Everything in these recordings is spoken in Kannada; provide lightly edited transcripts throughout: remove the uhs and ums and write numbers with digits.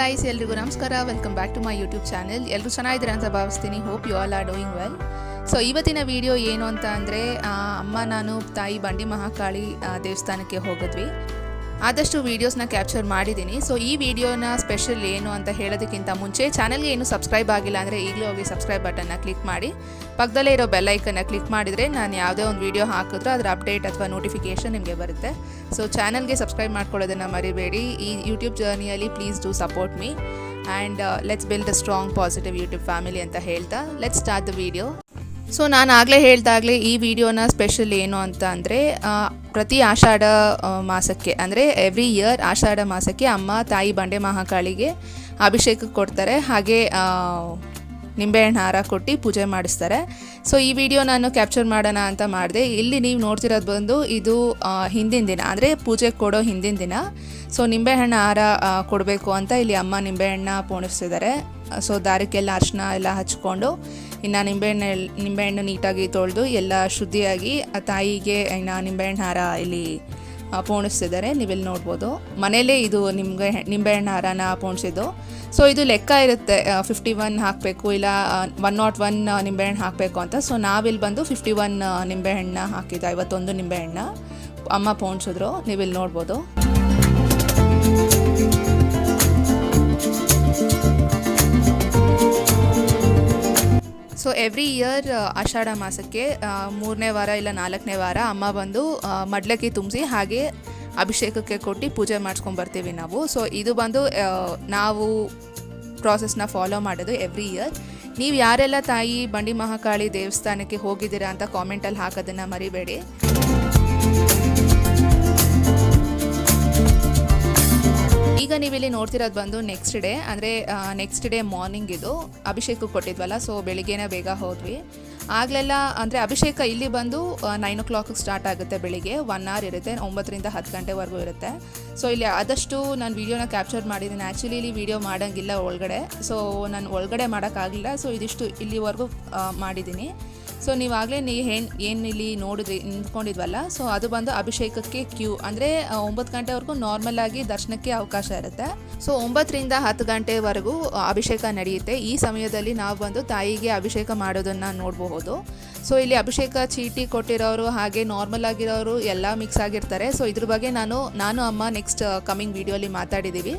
ಗೈಸ್, ಎಲ್ರಿಗೂ ನಮಸ್ಕಾರ. Welcome back to my YouTube channel. ಎಲ್ಲರೂ ಚೆನ್ನಾಗಿದ್ದೀರಾ ಅಂತ ಭಾವಿಸ್ತೀನಿ. Hope you all are doing well. So ಇವತ್ತಿನ ವಿಡಿಯೋ ಏನು ಅಂತ ಅಂದರೆ, ಅಮ್ಮ ನಾನು ತಾಯಿ ಬಂಡಿ ಮಹಾಕಾಳಿ ದೇವಸ್ಥಾನಕ್ಕೆ ಹೋಗಿದ್ವಿ. ಆದಷ್ಟು ವೀಡಿಯೋಸ್ನ ಕ್ಯಾಪ್ಚರ್ ಮಾಡಿದ್ದೀನಿ. ಸೊ ಈ ವಿಡಿಯೋನ ಸ್ಪೆಷಲ್ ಏನು ಅಂತ ಹೇಳೋದಕ್ಕಿಂತ ಮುಂಚೆ ಚಾನಲ್ಗೆ ಏನು ಸಬ್ಸ್ಕ್ರೈಬ್ ಆಗಿಲ್ಲ ಅಂದರೆ ಈಗಲೇ ಹೋಗಿ ಸಬ್ಸ್ಕ್ರೈಬ್ ಬಟನ್ನ ಕ್ಲಿಕ್ ಮಾಡಿ, ಪಕ್ಕದಲ್ಲೇ ಇರೋ ಬೆಲ್ ಐಕನ್ನ ಕ್ಲಿಕ್ ಮಾಡಿದರೆ ನಾನು ಯಾವುದೇ ಒಂದು ವೀಡಿಯೋ ಹಾಕಿದ್ರೂ ಅದರ ಅಪ್ಡೇಟ್ ಅಥವಾ ನೋಟಿಫಿಕೇಷನ್ ನಿಮಗೆ ಬರುತ್ತೆ. ಸೊ ಚಾನಲ್ಗೆ ಸಬ್ಸ್ಕ್ರೈಬ್ ಮಾಡ್ಕೊಳ್ಳೋದನ್ನು ಮರಿಬೇಡಿ. ಈ ಯೂಟ್ಯೂಬ್ ಜರ್ನಿಯಲ್ಲಿ please do support me and let's build a strong positive YouTube family ಅಂತ ಹೇಳ್ತಾ let's start the video. So ನಾನು ಆಗಲೇ ಹೇಳ್ದಾಗಲೇ ಈ ವಿಡಿಯೋನ ಸ್ಪೆಷಲ್ ಏನು ಅಂತ ಅಂದರೆ, ಪ್ರತಿ ಆಷಾಢ ಮಾಸಕ್ಕೆ ಅಂದರೆ ಎವ್ರಿ ಇಯರ್ ಆಷಾಢ ಮಾಸಕ್ಕೆ ಅಮ್ಮ ತಾಯಿ ಬಂಡೆ ಮಹಾಕಾಳಿಗೆ ಅಭಿಷೇಕಕ್ಕೆ ಕೊಡ್ತಾರೆ, ಹಾಗೆ ನಿಂಬೆಹಣ್ಣು ಹಾರ ಕೊಟ್ಟು ಪೂಜೆ ಮಾಡಿಸ್ತಾರೆ. ಸೊ ಈ ವಿಡಿಯೋ ನಾನು ಕ್ಯಾಪ್ಚರ್ ಮಾಡೋಣ ಅಂತ ಮಾಡಿದೆ. ಇಲ್ಲಿ ನೀವು ನೋಡ್ತಿರೋದು ಬಂದು ಇದು ಹಿಂದಿನ ದಿನ ಅಂದರೆ ಪೂಜೆಗೆ ಕೊಡೋ ಹಿಂದಿನ ದಿನ. ಸೊ ನಿಂಬೆಹಣ್ಣು ಹಾರ ಕೊಡಬೇಕು ಅಂತ ಇಲ್ಲಿ ಅಮ್ಮ ನಿಂಬೆಹಣ್ಣ ಪೋಣಿಸ್ತಿದ್ದಾರೆ. ಸೊ ದಾರಕ್ಕೆಲ್ಲ ಅರ್ಶಿನ ಎಲ್ಲ ಹಚ್ಕೊಂಡು ಇನ್ನು ನಿಂಬೆಹಣ್ಣು ನೀಟಾಗಿ ತೊಳೆದು ಎಲ್ಲ ಶುದ್ಧಿಯಾಗಿ ತಾಯಿಗೆ ಇನ್ನು ನಿಂಬೆಹಣ್ಣು ಹಾರ ಇಲ್ಲಿ ಪೋಣಿಸ್ತಿದ್ದಾರೆ. ನೀವಿಲ್ಲಿ ನೋಡ್ಬೋದು, ಮನೇಲೇ ಇದು ನಿಂಬೆಹಣ್ಣು ಹಾರನ ಪೋಣಿಸಿದ್ದು. ಸೊ ಇದು ಲೆಕ್ಕ ಇರುತ್ತೆ, 51 ಹಾಕಬೇಕು ಇಲ್ಲ 101 ನಿಂಬೆಹಣ್ಣು ಹಾಕಬೇಕು ಅಂತ. ಸೊ ನಾವಿಲ್ಲಿ ಬಂದು 51 ನಿಂಬೆಹಣ್ಣು ಹಾಕಿದ್ದು, 51 ನಿಂಬೆಹಣ್ಣು ಅಮ್ಮ ಪೋಣಿಸಿದ್ರು. ನೀವಿಲ್ಲಿ ನೋಡ್ಬೋದು. ಸೊ ಎವ್ರಿ ಇಯರ್ ಆಷಾಢ ಮಾಸಕ್ಕೆ 3ನೇ ವಾರ ಇಲ್ಲ 4ನೇ ವಾರ ಅಮ್ಮ ಬಂದು ಮಡ್ಲಕ್ಕಿ ತುಂಬಿಸಿ ಹಾಗೆ ಅಭಿಷೇಕಕ್ಕೆ ಕೊಟ್ಟು ಪೂಜೆ ಮಾಡಿಸ್ಕೊಂಬರ್ತೀವಿ ನಾವು. ಸೊ ಇದು ಬಂದು ನಾವು ಪ್ರಾಸೆಸ್ನ ಫಾಲೋ ಮಾಡೋದು ಎವ್ರಿ ಇಯರ್. ನೀವು ಯಾರೆಲ್ಲ ತಾಯಿ ಬಂಡಿ ಮಹಾಕಾಳಿ ದೇವಸ್ಥಾನಕ್ಕೆ ಹೋಗಿದ್ದೀರಾ ಅಂತ ಕಾಮೆಂಟಲ್ಲಿ ಹಾಕೋದನ್ನು ಮರಿಬೇಡಿ. ಈಗ ನೀವಿಲ್ಲಿ ನೋಡ್ತಿರೋದು ಬಂದು ನೆಕ್ಸ್ಟ್ ಡೇ, ಅಂದರೆ ನೆಕ್ಸ್ಟ್ ಡೇ ಮಾರ್ನಿಂಗ್ ಇದು ಅಭಿಷೇಕಕ್ಕೆ ಕೊಟ್ಟಿದ್ವಲ್ಲ. ಸೊ ಬೆಳಿಗ್ಗೆನೇ ಬೇಗ ಹೋದ್ವಿ. ಆಗಲೆಲ್ಲ ಅಂದರೆ ಅಭಿಷೇಕ ಇಲ್ಲಿ ಬಂದು 9 o'clock ಸ್ಟಾರ್ಟ್ ಆಗುತ್ತೆ, ಬೆಳಿಗ್ಗೆ 1 hour ಇರುತ್ತೆ, 9 ರಿಂದ 10 ಗಂಟೆವರೆಗೂ ಇರುತ್ತೆ. ಸೊ ಇಲ್ಲಿ ಆದಷ್ಟು ನಾನು ವೀಡಿಯೋನ ಕ್ಯಾಪ್ಚರ್ ಮಾಡಿದ್ದೀನಿ. ಆ್ಯಕ್ಚುಲಿ ಇಲ್ಲಿ ವೀಡಿಯೋ ಮಾಡೋಂಗಿಲ್ಲ ಒಳಗಡೆ, ಸೊ ನಾನು ಒಳಗಡೆ ಮಾಡೋಕ್ಕಾಗಲಿಲ್ಲ. ಸೊ ಇದಿಷ್ಟು ಇಲ್ಲಿವರೆಗೂ ಮಾಡಿದ್ದೀನಿ. ಸೊ ನೀವಾಗಲೇ ಏನು ಇಲ್ಲಿ ನಿಂತ್ಕೊಂಡಿದ್ವಲ್ಲ, ಸೊ ಅದು ಬಂದು ಅಭಿಷೇಕಕ್ಕೆ ಕ್ಯೂ, ಅಂದರೆ 9 ಗಂಟೆವರೆಗೂ ನಾರ್ಮಲ್ ಆಗಿ ದರ್ಶನಕ್ಕೆ ಅವಕಾಶ ಇರುತ್ತೆ. ಸೊ 9 ರಿಂದ 10 ಗಂಟೆವರೆಗೂ ಅಭಿಷೇಕ ನಡೆಯುತ್ತೆ. ಈ ಸಮಯದಲ್ಲಿ ನಾವು ಬಂದು ತಾಯಿಗೆ ಅಭಿಷೇಕ ಮಾಡೋದನ್ನು ನೋಡಬಹುದು. ಸೊ ಇಲ್ಲಿ ಅಭಿಷೇಕ ಚೀಟಿ ಕೊಟ್ಟಿರೋರು ಹಾಗೆ ನಾರ್ಮಲ್ ಆಗಿರೋರು ಎಲ್ಲ ಮಿಕ್ಸ್ ಆಗಿರ್ತಾರೆ. ಸೊ ಇದ್ರ ಬಗ್ಗೆ ನಾನು ಅಮ್ಮ ನೆಕ್ಸ್ಟ್ ಕಮಿಂಗ್ ವಿಡಿಯೋಲಿ ಮಾತಾಡಿದ್ದೀವಿ.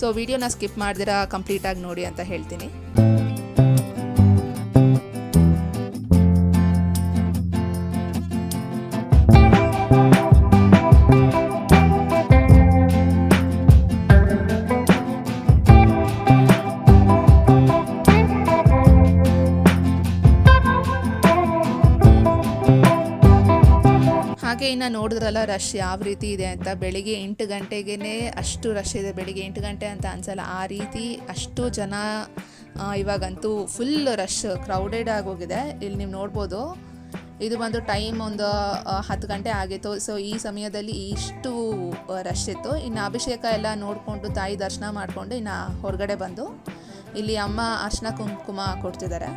ಸೊ ವಿಡಿಯೋನ ಸ್ಕಿಪ್ ಮಾಡ್ದಿರಾ ಕಂಪ್ಲೀಟಾಗಿ ನೋಡಿ ಅಂತ ಹೇಳ್ತೀನಿ. ಹಾಗೆ ಇನ್ನು ನೋಡಿದ್ರಲ್ಲ ರಶ್ ಯಾವ ರೀತಿ ಇದೆ ಅಂತ. ಬೆಳಿಗ್ಗೆ 8 ಗಂಟೆಗೇ ಅಷ್ಟು ರಶ್ ಇದೆ. ಬೆಳಿಗ್ಗೆ 8 ಗಂಟೆ ಅಂತ ಅನ್ಸಲ್ಲ, ಆ ರೀತಿ ಅಷ್ಟು ಜನ. ಇವಾಗಂತೂ ಫುಲ್ ರಶ್, ಕ್ರೌಡೆಡ್ ಆಗೋಗಿದೆ. ಇಲ್ಲಿ ನೀವು ನೋಡ್ಬೋದು, ಇದು ಬಂದು ಟೈಮ್ ಒಂದು 10 ಗಂಟೆ ಆಗಿತ್ತು. ಸೊ ಈ ಸಮಯದಲ್ಲಿ ಇಷ್ಟು ರಶ್ ಇತ್ತು. ಇನ್ನು ಅಭಿಷೇಕ ಎಲ್ಲ ನೋಡಿಕೊಂಡು ತಾಯಿ ದರ್ಶನ ಮಾಡಿಕೊಂಡು ಇನ್ನು ಹೊರಗಡೆ ಬಂದು ಇಲ್ಲಿ ಅಮ್ಮ ಅರ್ಶಿನ ಕುಂಕುಮ ಕೊಡ್ತಿದ್ದಾರೆ.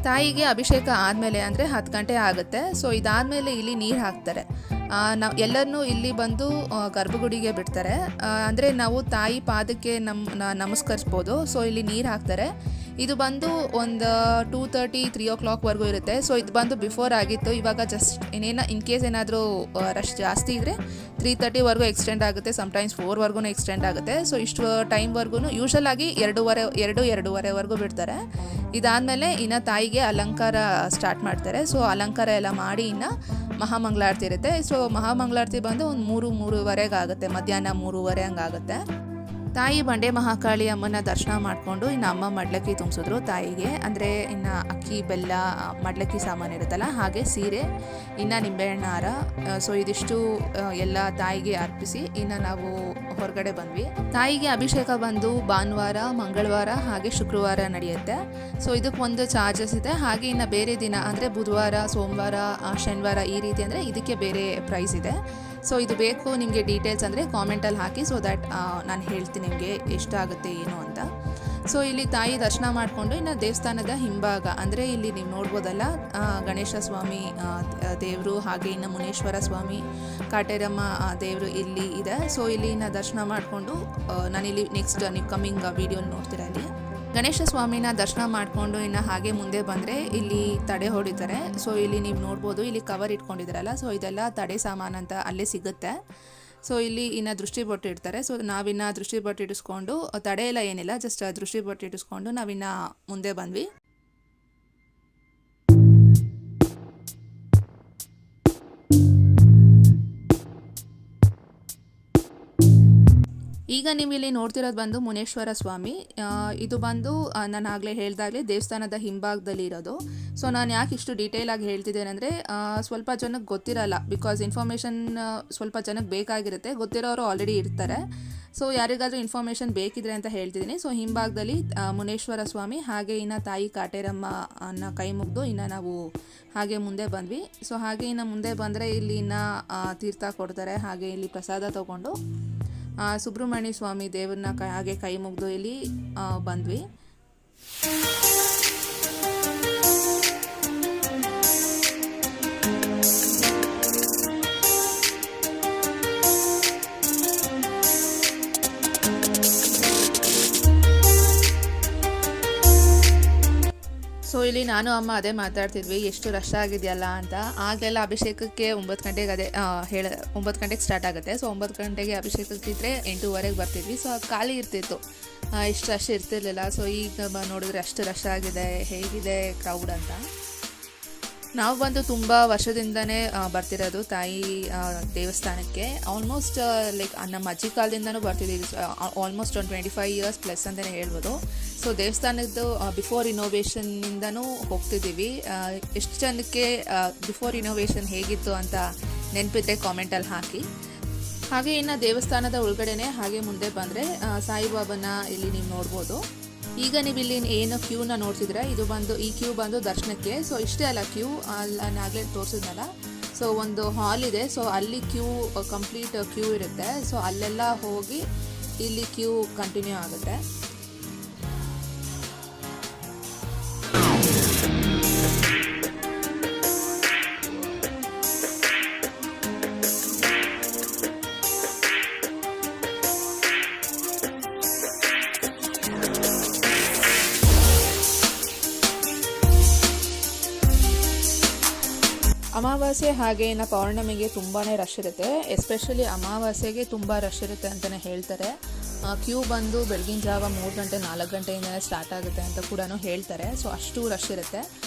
ತಾಯಿಗೆ ಅಭಿಷೇಕ ಆದಮೇಲೆ ಅಂದರೆ 10 ಗಂಟೆ ಆಗುತ್ತೆ. ಸೊ ಇದಾದಮೇಲೆ ಇಲ್ಲಿ ನೀರು ಹಾಕ್ತಾರೆ. ನಾವು ಎಲ್ಲರನ್ನೂ ಇಲ್ಲಿ ಬಂದು ಗರ್ಭಗುಡಿಗೆ ಬಿಡ್ತಾರೆ. ಅಂದರೆ ನಾವು ತಾಯಿ ಪಾದಕ್ಕೆ ನಮಸ್ಕರಿಸ್ಬೋದು. ಸೊ ಇಲ್ಲಿ ನೀರು ಹಾಕ್ತಾರೆ. ಇದು ಬಂದು ಒಂದು 2:30, 3 o'clockವರೆಗೂ ಇರುತ್ತೆ. ಸೊ ಇದು ಬಂದು ಬಿಫೋರ್ ಆಗಿತ್ತು. ಇವಾಗ ಜಸ್ಟ್ ಇನ್ ಕೇಸ್ ಏನಾದರೂ ರಶ್ ಜಾಸ್ತಿ ಇದ್ದರೆ 3:30ವರೆಗೂ ಎಕ್ಸ್ಟೆಂಡ್ ಆಗುತ್ತೆ, ಸಮ್ಟೈಮ್ಸ್ 4ವರೆಗೂ ಎಕ್ಸ್ಟೆಂಡ್ ಆಗುತ್ತೆ. ಸೊ ಇಷ್ಟು ಟೈಮ್ವರೆಗೂ ಯೂಶಲ್ ಆಗಿ 2:30ವರೆಗೂ ಬಿಡ್ತಾರೆ. ಇದಾದಮೇಲೆ ಇನ್ನು ತಾಯಿಗೆ ಅಲಂಕಾರ ಸ್ಟಾರ್ಟ್ ಮಾಡ್ತಾರೆ. ಸೊ ಅಲಂಕಾರ ಎಲ್ಲ ಮಾಡಿ ಇನ್ನು ಮಹಾಮಂಗಳಾರತಿ ಇರುತ್ತೆ. ಸೊ ಮಹಾಮಂಗಳಾರತಿ ಬಂದು ಒಂದು 3:30ವರೆಗೆ ಆಗುತ್ತೆ, ಮಧ್ಯಾಹ್ನ 3:30 ಹಂಗಾಗುತ್ತೆ. ತಾಯಿ ಬಂಡೆ ಮಹಾಕಾಳಿ ಅಮ್ಮನ ದರ್ಶನ ಮಾಡಿಕೊಂಡು ಇನ್ನು ಅಮ್ಮ ಮಡ್ಲಕ್ಕಿ ತುಂಬಿಸಿದ್ರು ತಾಯಿಗೆ. ಅಂದರೆ ಇನ್ನು ಅಕ್ಕಿ, ಬೆಲ್ಲ, ಮಡ್ಲಕ್ಕಿ ಸಾಮಾನು ಇರುತ್ತಲ್ಲ, ಹಾಗೆ ಸೀರೆ, ಇನ್ನು ನಿಂಬೆಹಣ್ಣು ಹಾರ. ಸೊ ಇದಿಷ್ಟು ಎಲ್ಲ ತಾಯಿಗೆ ಅರ್ಪಿಸಿ ಇನ್ನು ನಾವು ಹೊರಗಡೆ ಬಂದ್ವಿ. ತಾಯಿಗೆ ಅಭಿಷೇಕ ಬಂದು ಭಾನುವಾರ, ಮಂಗಳವಾರ ಹಾಗೆ ಶುಕ್ರವಾರ ನಡೆಯುತ್ತೆ. ಸೊ ಇದಕ್ಕೊಂದು ಚಾರ್ಜಸ್ ಇದೆ. ಹಾಗೆ ಇನ್ನು ಬೇರೆ ದಿನ ಅಂದರೆ ಬುಧವಾರ, ಸೋಮವಾರ, ಶನಿವಾರ ಈ ರೀತಿ ಅಂದರೆ ಇದಕ್ಕೆ ಬೇರೆ ಪ್ರೈಸ್ ಇದೆ. ಸೊ ಇದು ಬೇಕು ನಿಮಗೆ ಡೀಟೇಲ್ಸ್ ಅಂದರೆ ಕಾಮೆಂಟಲ್ಲಿ ಹಾಕಿ, ಸೊ ದ್ಯಾಟ್ ನಾನು ಹೇಳ್ತೀನಿ ನಿಮಗೆ ಎಷ್ಟಾಗುತ್ತೆ ಏನು ಅಂತ. ಸೊ ಇಲ್ಲಿ ತಾಯಿ ದರ್ಶನ ಮಾಡಿಕೊಂಡು ಇನ್ನು ದೇವಸ್ಥಾನದ ಹಿಂಭಾಗ ಅಂದರೆ ಇಲ್ಲಿ ನೀವು ನೋಡ್ಬೋದಲ್ಲ, ಗಣೇಶ ಸ್ವಾಮಿ ದೇವರು, ಹಾಗೆ ಇನ್ನು ಮುನೇಶ್ವರ ಸ್ವಾಮಿ, ಕಾಟೇರಮ್ಮ ದೇವರು ಇಲ್ಲಿ ಇದೆ. ಸೊ ಇಲ್ಲಿ ಇನ್ನು ದರ್ಶನ ಮಾಡಿಕೊಂಡು ನಾನಿಲ್ಲಿ ನೆಕ್ಸ್ಟ್ ನೀವು ಕಮ್ಮಿಂಗ್ ವಿಡಿಯೋ ನೋಡ್ತೀರಾ. ಇಲ್ಲಿ ಗಣೇಶ ಸ್ವಾಮಿನ ದರ್ಶನ ಮಾಡಿಕೊಂಡು ಇನ್ನು ಹಾಗೆ ಮುಂದೆ ಬಂದರೆ ಇಲ್ಲಿ ತಡೆ ಹೊಡಿತಾರೆ. ಸೊ ಇಲ್ಲಿ ನೀವು ನೋಡ್ಬೋದು, ಇಲ್ಲಿ ಕವರ್ ಇಟ್ಕೊಂಡಿದ್ದಾರಲ್ಲ, ಸೊ ಇದೆಲ್ಲ ತಡೆ ಸಾಮಾನು ಅಂತ ಅಲ್ಲೇ ಸಿಗುತ್ತೆ. ಸೊ ಇಲ್ಲಿ ಇನ್ನು ದೃಷ್ಟಿ ಬೊಟ್ಟು ಇಡ್ತಾರೆ. ಸೊ ನಾವಿನ್ನು ದೃಷ್ಟಿ ಬೊಟ್ಟು ಇಡಿಸ್ಕೊಂಡು, ತಡೆ ಎಲ್ಲ ಏನಿಲ್ಲ, ಜಸ್ಟ್ ದೃಷ್ಟಿ ಬೊಟ್ಟು ಇಡಿಸ್ಕೊಂಡು ನಾವಿನ್ನು ಮುಂದೆ ಬಂದ್ವಿ. ಈಗ ನೀವು ಇಲ್ಲಿ ನೋಡ್ತಿರೋದು ಬಂದು ಮುನೇಶ್ವರ ಸ್ವಾಮಿ. ಇದು ಬಂದು ನಾನು ಆಗಲೇ ಹೇಳ್ದಾಗಲೇ ದೇವಸ್ಥಾನದ ಹಿಂಭಾಗದಲ್ಲಿ ಇರೋದು. ಸೊ ನಾನು ಯಾಕೆ ಇಷ್ಟು ಡೀಟೇಲಾಗಿ ಹೇಳ್ತಿದ್ದೇನೆ ಅಂದರೆ ಸ್ವಲ್ಪ ಜನಕ್ಕೆ ಗೊತ್ತಿರಲ್ಲ, ಬಿಕಾಸ್ ಇನ್ಫಾರ್ಮೇಷನ್ ಸ್ವಲ್ಪ ಜನಕ್ಕೆ ಬೇಕಾಗಿರುತ್ತೆ, ಗೊತ್ತಿರೋರು ಆಲ್ರೆಡಿ ಇರ್ತಾರೆ. ಸೊ ಯಾರಿಗಾದರೂ ಇನ್ಫಾರ್ಮೇಷನ್ ಬೇಕಿದ್ರೆ ಅಂತ ಹೇಳ್ತಿದ್ದೀನಿ. ಸೊ ಹಿಂಭಾಗದಲ್ಲಿ ಮುನೇಶ್ವರ ಸ್ವಾಮಿ, ಹಾಗೆ ಇನ್ನು ತಾಯಿ ಕಾಟೇರಮ್ಮ ಅನ್ನ ಕೈ ಮುಗಿದು ಇನ್ನು ನಾವು ಹಾಗೆ ಮುಂದೆ ಬಂದ್ವಿ. ಸೊ ಹಾಗೆ ಇನ್ನು ಮುಂದೆ ಬಂದರೆ ಇಲ್ಲಿ ಇನ್ನು ತೀರ್ಥ ಕೊಡ್ತಾರೆ, ಹಾಗೆ ಇಲ್ಲಿ ಪ್ರಸಾದ ತೊಗೊಂಡು ಸುಬ್ರಹ್ಮಣ್ಯ ಸ್ವಾಮಿ ದೇವ್ರನ್ನ ಹಾಗೆ ಕೈ ಮುಗಿದು ಇಲ್ಲಿ ಬಂದ್ವಿ. ಸೊ ಇಲ್ಲಿ ನಾನು ಅಮ್ಮ ಅದೇ ಮಾತಾಡ್ತಿದ್ವಿ, ಎಷ್ಟು ರಶ್ ಆಗಿದೆಯಲ್ಲ ಅಂತ. ಆಗಲೆಲ್ಲ ಅಭಿಷೇಕಕ್ಕೆ 9 ಗಂಟೆಗೆ ಅದೇ 9 ಗಂಟೆಗೆ ಸ್ಟಾರ್ಟ್ ಆಗುತ್ತೆ. ಸೊ 9 ಗಂಟೆಗೆ ಅಭಿಷೇಕಕ್ಕಿದ್ರೆ 8:15 ಬರ್ತಿದ್ವಿ. ಸೊ ಅದು ಖಾಲಿ ಇರ್ತಿತ್ತು, ಇಷ್ಟು ರಶ್ ಇರ್ತಿರ್ಲಿಲ್ಲ. ಸೊ ಈಗ ನೋಡಿದ್ರೆ ಅಷ್ಟು ರಶ್ ಆಗಿದೆ, ಹೇಗಿದೆ ಕ್ರೌಡ್ ಅಂತ. ನಾವು ಬಂದು ತುಂಬ ವರ್ಷದಿಂದನೇ ಬರ್ತಿರೋದು ತಾಯಿ ದೇವಸ್ಥಾನಕ್ಕೆ. ಆಲ್ಮೋಸ್ಟ್ ಲೈಕ್ ನಮ್ಮ ಅಜ್ಜಿ ಕಾಲದಿಂದನೂ ಬರ್ತಿದ್ದೀವಿ, ಆಲ್ಮೋಸ್ಟ್ ಒಂದು 25 ಇಯರ್ಸ್ ಪ್ಲಸ್ ಅಂತಲೇ ಹೇಳ್ಬೋದು. ಸೊ ದೇವಸ್ಥಾನದ್ದು ಬಿಫೋರ್ ಇನೋವೇಷನ್ನಿಂದನೂ ಹೋಗ್ತಿದ್ದೀವಿ. ಎಷ್ಟು ಜನಕ್ಕೆ ಬಿಫೋರ್ ಇನೋವೇಷನ್ ಹೇಗಿತ್ತು ಅಂತ ನೆನಪಿದ್ರೆ ಕಾಮೆಂಟಲ್ಲಿ ಹಾಕಿ. ಹಾಗೆ ಇನ್ನು ದೇವಸ್ಥಾನದ ಒಳಗಡೆನೆ ಹಾಗೆ ಮುಂದೆ ಬಂದರೆ ಸಾಯಿಬಾಬನ ಇಲ್ಲಿ ನೀವು ನೋಡ್ಬೋದು. ಈಗ ನೀವು ಇಲ್ಲಿ ಏನು ಕ್ಯೂನ ನೋಡ್ತಿದ್ರೆ ಇದು ಬಂದು ಈ ಕ್ಯೂ ಬಂದು ದರ್ಶನಕ್ಕೆ. ಸೊ ಇಷ್ಟೇ ಅಲ್ಲ ಕ್ಯೂ, ಅಲ್ಲಿ ಆಗಲೇ ತೋರಿಸಿದ್ನಲ್ಲ, ಸೊ ಒಂದು ಹಾಲ್ ಇದೆ. ಸೊ ಅಲ್ಲಿ ಕ್ಯೂ ಕಂಪ್ಲೀಟ್ ಕ್ಯೂ ಇರುತ್ತೆ. ಸೊ ಅಲ್ಲೆಲ್ಲ ಹೋಗಿ ಇಲ್ಲಿ ಕ್ಯೂ ಕಂಟಿನ್ಯೂ ಆಗುತ್ತೆ. ಅಮಾವಾಸ್ಯೆ ಹಾಗೆ ಇನ್ನು ಪೌರ್ಣಮಿಗೆ ತುಂಬಾ ರಶ್ ಇರುತ್ತೆ. ಎಸ್ಪೆಷಲಿ ಅಮಾವಾಸ್ಯೆಗೆ ತುಂಬ ರಶ್ ಇರುತ್ತೆ ಅಂತಲೇ ಹೇಳ್ತಾರೆ. ಕ್ಯೂ ಬಂದು ಬೆಳಗಿನ ಜಾವ 3 ಗಂಟೆ 4 ಗಂಟೆಯಿಂದಲೇ ಸ್ಟಾರ್ಟ್ ಆಗುತ್ತೆ ಅಂತ ಕೂಡ ಹೇಳ್ತಾರೆ. ಸೊ ಅಷ್ಟು ರಶ್ ಇರುತ್ತೆ.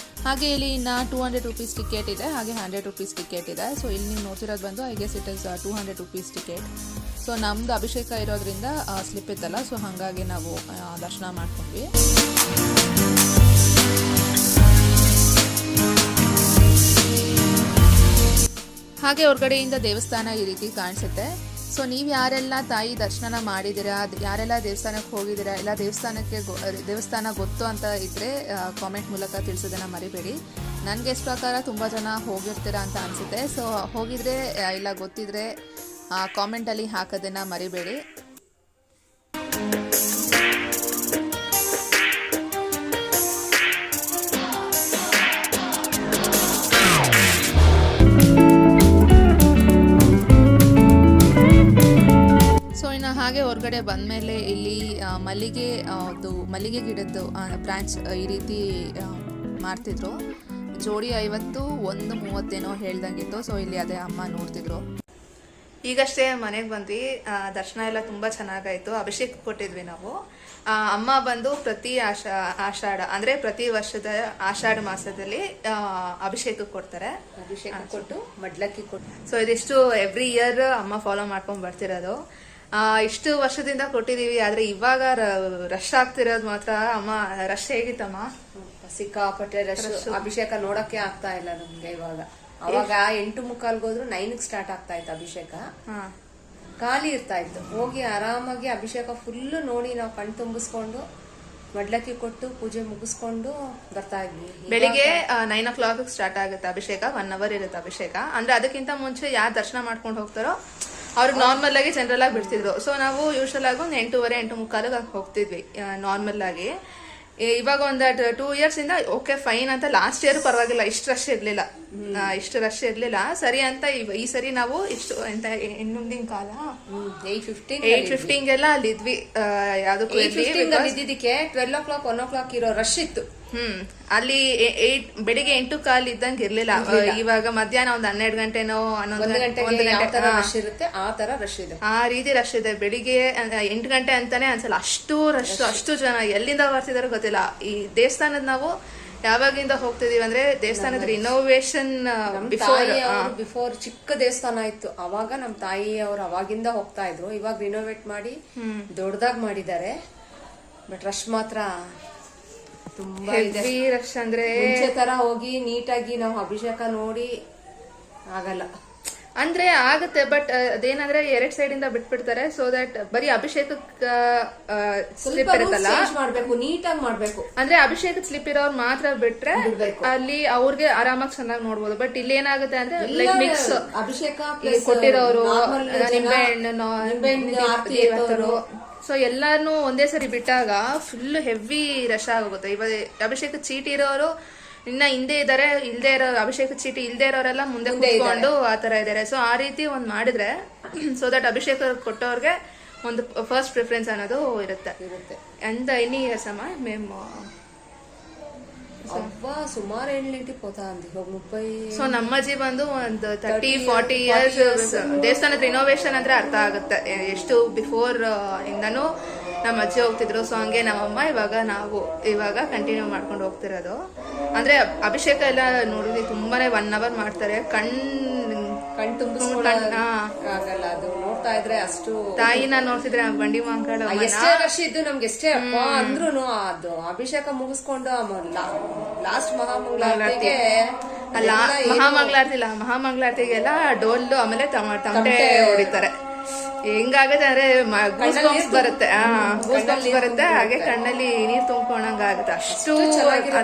ಹಾಗೆ ಇಲ್ಲಿ ಇನ್ನು 200 ರೂಪೀಸ್ ಟಿಕೆಟ್ ಇದೆ, ಹಾಗೆ 100 ರೂಪೀಸ್ ಟಿಕೆಟ್ ಇದೆ. ಸೊ ಇಲ್ಲಿ ನೀವು ನೋಡ್ತಿರೋದು ಬಂದು I guess it is 200 rupees ticket. So ನಮ್ಮದು ಅಭಿಷೇಕ ಇರೋದ್ರಿಂದ ಸ್ಲಿಪ್ ಇತ್ತಲ್ಲ, ಸೊ ಹಾಗಾಗಿ ನಾವು ದರ್ಶನ ಮಾಡ್ಕೊಂಡ್ವಿ. ಹಾಗೆ ಹೊರಗಡೆಯಿಂದ ದೇವಸ್ಥಾನ ಈ ರೀತಿ ಕಾಣಿಸುತ್ತೆ. ಸೊ ನೀವು ಯಾರೆಲ್ಲ ತಾಯಿ ದರ್ಶನ ಮಾಡಿದ್ದೀರಾ, ಯಾರೆಲ್ಲ ದೇವಸ್ಥಾನಕ್ಕೆ ಹೋಗಿದ್ದೀರಾ, ಇಲ್ಲ ದೇವಸ್ಥಾನ ಗೊತ್ತು ಅಂತ ಇದ್ದರೆ ಕಾಮೆಂಟ್ ಮೂಲಕ ತಿಳಿಸೋದನ್ನು ಮರಿಬೇಡಿ. ನನಗೆ ಎಷ್ಟು ಪ್ರಕಾರ ತುಂಬ ಜನ ಹೋಗಿರ್ತೀರಾ ಅಂತ ಅನಿಸುತ್ತೆ. ಸೊ ಹೋಗಿದ್ರೆ ಇಲ್ಲ ಗೊತ್ತಿದ್ರೆ ಕಾಮೆಂಟಲ್ಲಿ ಹಾಕೋದನ್ನು ಮರಿಬೇಡಿ. ಹಾಗೆ ಹೊರಗಡೆ ಬಂದಮೇಲೆ ಇಲ್ಲಿ ಮಲ್ಲಿಗೆ ಗಿಡದ್ದು ಬ್ರಾಂಚ್ ಈ ರೀತಿ ಮಾರ್ತಿದ್ರು. ಜೋಡಿ 50, 130 ಹೇಳ್ದಂಗಿತ್ತು. ಸೊ ಇಲ್ಲಿ ಅದೇ ಅಮ್ಮ ನೋಡ್ತಿದ್ರು. ಈಗಷ್ಟೇ ಮನೆಗೆ ಬಂದ್ವಿ. ದರ್ಶನ ಎಲ್ಲ ತುಂಬ ಚೆನ್ನಾಗಾಯಿತು. ಅಭಿಷೇಕ ಕೊಟ್ಟಿದ್ವಿ ನಾವು. ಅಮ್ಮ ಬಂದು ಪ್ರತಿ ಆಷಾಢ ಅಂದರೆ ಪ್ರತಿ ವರ್ಷದ ಆಷಾಢ ಮಾಸದಲ್ಲಿ ಅಭಿಷೇಕ ಕೊಡ್ತಾರೆ. ಅಭಿಷೇಕ ಕೊಟ್ಟು ಮಡ್ಲಕ್ಕಿ ಕೊಟ್ಟು. ಸೊ ಇದಿಷ್ಟು ಎವ್ರಿ ಇಯರ್ ಅಮ್ಮ ಫಾಲೋ ಮಾಡ್ಕೊಂಡು ಬರ್ತಿರೋದು. ಇಷ್ಟು ವರ್ಷದಿಂದ ಕೊಟ್ಟಿದೀವಿ. ಆದ್ರೆ ಇವಾಗ ರಶ್ ಆಗ್ತಿರೋದು ಮಾತ್ರ. ಅಮ್ಮ ರಶ್ ಹೇಗಿತ್ತಮ್ಮ? ಸಿಕ್ಕಾಪಟ್ಟೆ ರಶ್. ಅಭಿಷೇಕ ನೋಡಕ್ಕೆ ಆಗ್ತಾ ಇಲ್ಲ ನಮ್ಗೆ ಇವಾಗ. ಅವಾಗ 8:45 ಹೋದ್ರು 9ಕ್ಕೆ ಸ್ಟಾರ್ಟ್ ಆಗ್ತಾ ಇತ್ತು ಅಭಿಷೇಕ. ಖಾಲಿ ಇರ್ತಾ ಇತ್ತು. ಹೋಗಿ ಆರಾಮಾಗಿ ಅಭಿಷೇಕ ಫುಲ್ ನೋಡಿ ನಾವು ಕಣ್ ತುಂಬಿಸ್ಕೊಂಡು ಮಡ್ಲಕ್ಕಿ ಕೊಟ್ಟು ಪೂಜೆ ಮುಗಿಸ್ಕೊಂಡು ಬರ್ತಾ ಇದ್ವಿ. ಬೆಳಿಗ್ಗೆ 9 o'clock ಸ್ಟಾರ್ಟ್ ಆಗುತ್ತೆ ಅಭಿಷೇಕ. 1 hour ಇರುತ್ತೆ ಅಭಿಷೇಕ. ಅಂದ್ರೆ ಅದಕ್ಕಿಂತ ಮುಂಚೆ ಯಾರು ದರ್ಶನ ಮಾಡ್ಕೊಂಡು ಹೋಗ್ತಾರೋ ಅವ್ರಿಗೆ ನಾರ್ಮಲ್ ಆಗಿ ಜನರಲ್ ಆಗಿ ಬಿಡ್ತಿದ್ರು. ಸೊ ನಾವು ಯೂಶಲ್ ಆಗಿ ಒಂದು 8:15 8:45 ಹೋಗ್ತಿದ್ವಿ ನಾರ್ಮಲ್ ಆಗಿ. ಇವಾಗ ಒಂದು 2 years ಇಂದ ಓಕೆ ಫೈನ್ ಅಂತ. ಲಾಸ್ಟ್ ಇಯರ್ ಪರವಾಗಿಲ್ಲ, ಇಷ್ಟು ರಶ್ ಇರ್ಲಿಲ್ಲ ಸರಿ ಅಂತ. ಈ ಸರಿ ನಾವು ಇಷ್ಟು ಎಂತ ಮುಂದಿನ ಕಾಲ 8:15 ಅಲ್ಲಿ ಇದ್ವಿ. ಯಾವ್ದಕ್ಕೂ ಇದ್ದಿದ್ದಕ್ಕೆ 12 o'clock 1 o'clock ಇರೋ ರಶ್ ಇತ್ತು. ಅಲ್ಲಿ ಬೆಳಿಗ್ಗೆ 8:15 ಇದ್ದಂಗೆ ಇರ್ಲಿಲ್ಲ. ಇವಾಗ ಮಧ್ಯಾಹ್ನ ಒಂದು 12 ಗಂಟೆನೋ 11 ಗಂಟೆ ರಶ್ ಇರುತ್ತೆ, ಆ ತರ ರಶ್ ಇದೆ, ಆ ರೀತಿ ರಶ್ ಇದೆ. ಬೆಳಿಗ್ಗೆ 8 ಗಂಟೆ ಅಂತಾನೆ ಅನ್ಸಲ್ಲ, ಅಷ್ಟು ರಶ್, ಅಷ್ಟು ಜನ ಎಲ್ಲಿಂದ ಬರ್ತಿದಾರೋ ಗೊತ್ತಿಲ್ಲ. ಈ ದೇವಸ್ಥಾನದ ನಾವು ಯಾವಾಗಿಂದ ಹೋಗ್ತಿದೀವಿ ಅಂದ್ರೆ ದೇವಸ್ಥಾನದ ರಿನೋವೇಷನ್ ಬಿಫೋರ್ ಚಿಕ್ಕ ದೇವಸ್ಥಾನ ಇತ್ತು, ಅವಾಗ ನಮ್ ತಾಯಿ ಅವ್ರು ಅವಾಗಿಂದ ಹೋಗ್ತಾ ಇದ್ರು. ಇವಾಗ ರಿನೋವೇಟ್ ಮಾಡಿ ದೊಡ್ಡದಾಗಿ ಮಾಡಿದ್ದಾರೆ. ಬಟ್ ರಶ್ ಮಾತ್ರ ತುಂಬಾ ಹೆವಿ ರಶ್. ಅಂದ್ರೆ ಮುಂಚೆ ತರ ಹೋಗಿ ನೀಟಾಗಿ ನಾವು ಅಭಿಷೇಕ ನೋಡಿ ಆಗಲ್ಲ. ಅಂದ್ರೆ ಆಗುತ್ತೆ, ಬಟ್ ಅದೇನಂದ್ರೆ 2 ಸೈಡ್ ಇಂದ ಬಿಟ್ಬಿಡ್ತಾರೆ. ಸೊ ದಟ್ ಬರೀ ಅಭಿಷೇಕಕ್ಕೆ ಸ್ಲಿಪ್ ಇರುತ್ತಲ್ಲ, ಮಾಡ್ಬೇಕು, ನೀಟಾಗಿ ಮಾಡ್ಬೇಕು. ಅಂದ್ರೆ ಅಭಿಷೇಕದ ಸ್ಲಿಪ್ ಇರೋರು ಮಾತ್ರ ಬಿಟ್ರೆ ಅಲ್ಲಿ ಅವ್ರಿಗೆ ಆರಾಮಾಗಿ ಚೆನ್ನಾಗಿ ನೋಡ್ಬೋದು. ಬಟ್ ಇಲ್ಲಿ ಏನಾಗುತ್ತೆ ಅಂದ್ರೆ ಲೈಕ್ ಮಿಕ್ಸ್ ಅಭಿಷೇಕ ಕೊಟ್ಟಿರೋರು, ನಿಂಬೆಹಣ್ಣು, ಸೊ ಎಲ್ಲಾನು ಒಂದೇ ಸರಿ ಬಿಟ್ಟಾಗ ಫುಲ್ ಹೆವಿ ರಶ್ ಆಗೋಗುತ್ತೆ. ಇವಾಗ ಅಭಿಷೇಕ ಚೀಟಿ ಇರೋರು ಇನ್ನ ಹಿಂದೆ ಇದಾರೆ, ಇಲ್ದೇ ಇರೋ ಅಭಿಷೇಕ ಚೀಟಿ ಇಲ್ದೇ ಇರೋರೆಲ್ಲ ಮುಂದೆ ಕೂತ್ಕೊಂಡು ಆತರ ಇದಾರೆ. ಸೊ ಆ ರೀತಿ ಒಂದ್ ಮಾಡಿದ್ರೆ ಸೊ ದಟ್ ಅಭಿಷೇಕ ಕೊಟ್ಟವ್ರಿಗೆ ಒಂದು ಫಸ್ಟ್ ಪ್ರಿಫರೆನ್ಸ್ ಅನ್ನೋದು ಇರುತ್ತೆ. ಅಂಡ್ ಎನಿ ಇಯರ್ಸ್ ಅಮ್ಮ మేము ಸುಮಾರು 7 పోతా ఉంది 30. ಸೊ ನಮ್ಮಜ್ಜಿ ಬಂದು ಒಂದು 30-40 ಇಯರ್ಸ್ ದೇವಸ್ಥಾನದ ರಿನೋವೇಷನ್ ಅಂದ್ರೆ ಅರ್ಥ ಆಗುತ್ತೆ ಎಷ್ಟು ಬಿಫೋರ್ ಇಂದನೂ ನಮ್ಮ ಅಜ್ಜಿ ಹೋಗ್ತಿದ್ರು. ಸೊ ಹಂಗೆ ನಮ್ಮಮ್ಮ ಇವಾಗ ಕಂಟಿನ್ಯೂ ಮಾಡ್ಕೊಂಡು ಹೋಗ್ತಿರೋದು. ಅಂದ್ರೆ ಅಭಿಷೇಕ ಎಲ್ಲ ನೋಡಿದ್ವಿ, ತುಂಬಾನೇ 1 hour ಮಾಡ್ತಾರೆ. ಕಣ್ ಆಗಲ್ಲ, ಅದು ನೋಡ್ತಾ ಇದ್ರೆ ಅಷ್ಟು. ತಾಯಿನ ನೋಡ್ತಿದ್ರೆ ಬಂಡಿ ಮಹಾಕಾಳ ಎಷ್ಟೇ ರಶ್ ಇದ್ದು ನಮ್ಗೆ ಎಷ್ಟೇ ಅಪ್ಪ ಅಂದ್ರೂ ಅದು ಅಭಿಷೇಕ ಮುಗಿಸ್ಕೊಂಡು ಲಾಸ್ಟ್ ಮಹಾಮಂಗಳಾರತಿಗೆಲ್ಲ ಡೋಲು ಆಮೇಲೆ ತಮಟೆ ಹೊಡಿತಾರೆ. ಹೆಂಗಾಗತ್ತೆ ಅಂದ್ರೆ ಗೂಸ್ ಬರುತ್ತೆ, ಬರುತ್ತೆ, ಹಾಗೆ ಕಣ್ಣಲ್ಲಿ ನೀರ್ ತುಂಬ್ಕೊಂಡಂಗ ಆಗುತ್ತೆ. ಅಷ್ಟು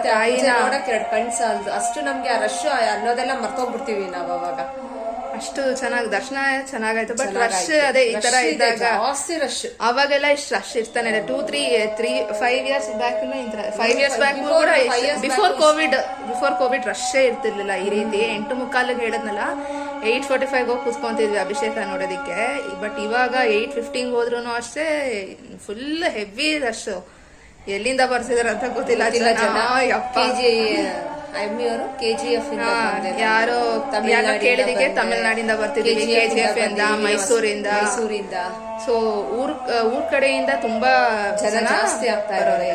ತಾಯಿನ ನೋಡಕ್ ಕಣ್ಸಾಲ್ದು, ಅಷ್ಟು ನಮ್ಗೆ ಆ ರಶ್ ಅನ್ನೋದೆಲ್ಲ ಮರ್ತೋಗ್ಬಿಡ್ತೀವಿ ನಾವ್ ಅವಾಗ. ಅಷ್ಟು ಚೆನ್ನಾಗಿ ದರ್ಶನ ಚೆನ್ನಾಗಾಯ್ತು. ಬಟ್ ರಶ್ ಅದೇ ಈ ತರ ಇದ್ದಾಗ ಜಾಸ್ತಿ ರಶ್. ಅವಾಗೆಲ್ಲ ಇಷ್ಟು ರಶ್ ಇರ್ತಾನೆ. 5 years ಬ್ಯಾಕ್ 5 years ಬ್ಯಾಕ್ ಕೂಡ ಬಿಫೋರ್ ಕೋವಿಡ್ ರಶ್ಶೇ ಇರ್ತಿರ್ಲಿಲ್ಲ ಈ ರೀತಿ. 8:45 ಹೇಳಿದ್ನಲ್ಲ, 8:45 ಹೋಗಿ ಕೂತ್ಕೊಂತಿದ್ವಿ ಅಭಿಷೇಕ ನೋಡೋದಿಕ್ಕೆ. ಬಟ್ ಇವಾಗ 8:15 ಹೋದ್ರು ಅಷ್ಟೇ ಫುಲ್ ಹೆವಿ ರಶ್. ಎಲ್ಲಿಂದ ಬರ್ತಿದಾರ ಅಂತ ಗೊತ್ತಿಲ್ಲ. KGF ಯಾರೋ ಕೇಳಿದಕ್ಕೆ ತಮಿಳ್ನಾಡಿಂದ ಬರ್ತಿದ್ದೀವಿ, KGF ಇಂದ, ಮೈಸೂರಿಂದ. ಸೊ ಊರ್ ಕಡೆಯಿಂದ ತುಂಬಾ ಜನ ಜಾಸ್ತಿ ಆಗ್ತಾ ಇರೋರೆ.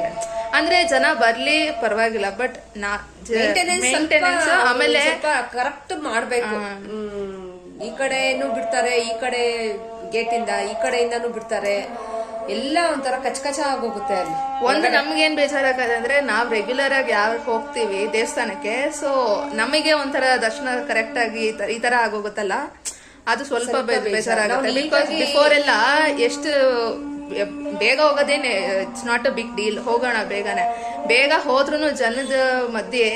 ಅಂದ್ರೆ ಜನ ಬರ್ಲಿ ಪರವಾಗಿಲ್ಲ, ಬಟ್ ಮೇಂಟೆನೆನ್ಸ್ ಆಮೇಲೆ ಕರೆಕ್ಟ್ ಮಾಡ್ಬೇಕು. ಈ ಕಡೆನೂ ಬಿಡ್ತಾರೆ, ಈ ಕಡೆ ಗೇಟ್ ಇಂದ ಈ ಕಡೆಯಿಂದಾನು ಬಿಡ್ತಾರೆ. ಎಲ್ಲ ಒಂಥರ ಕಚಕಚ ಆಗೋಗುತ್ತೆ ಅಲ್ಲಿ. ಒಂದು ನಮ್ಗೇನ್ ಬೇಜಾರಾಗತ್ತೆ ಅಂದ್ರೆ ನಾವ್ ರೆಗ್ಯುಲರ್ ಆಗಿ ಯಾವಾಗ ಹೋಗ್ತೀವಿ ದೇವಸ್ಥಾನಕ್ಕೆ, ಸೊ ನಮಗೆ ಒಂಥರ ದರ್ಶನ ಕರೆಕ್ಟ್ ಆಗಿ ಈ ತರ ಆಗೋಗುತ್ತಲ್ಲ, ಅದು ಸ್ವಲ್ಪ ಬೇಜಾರಾಗುತ್ತೆ. ಬಿಕಾಸ್ ಬಿಫೋರ್ ಎಲ್ಲ ಎಷ್ಟು ಬೇಗ ಹೋಗೋದೇನೆ it's not a big deal. ಹೋಗೋಣ ಬೇಗ ಹೋದ್ರೂ ಜನದ ಮಧ್ಯೆ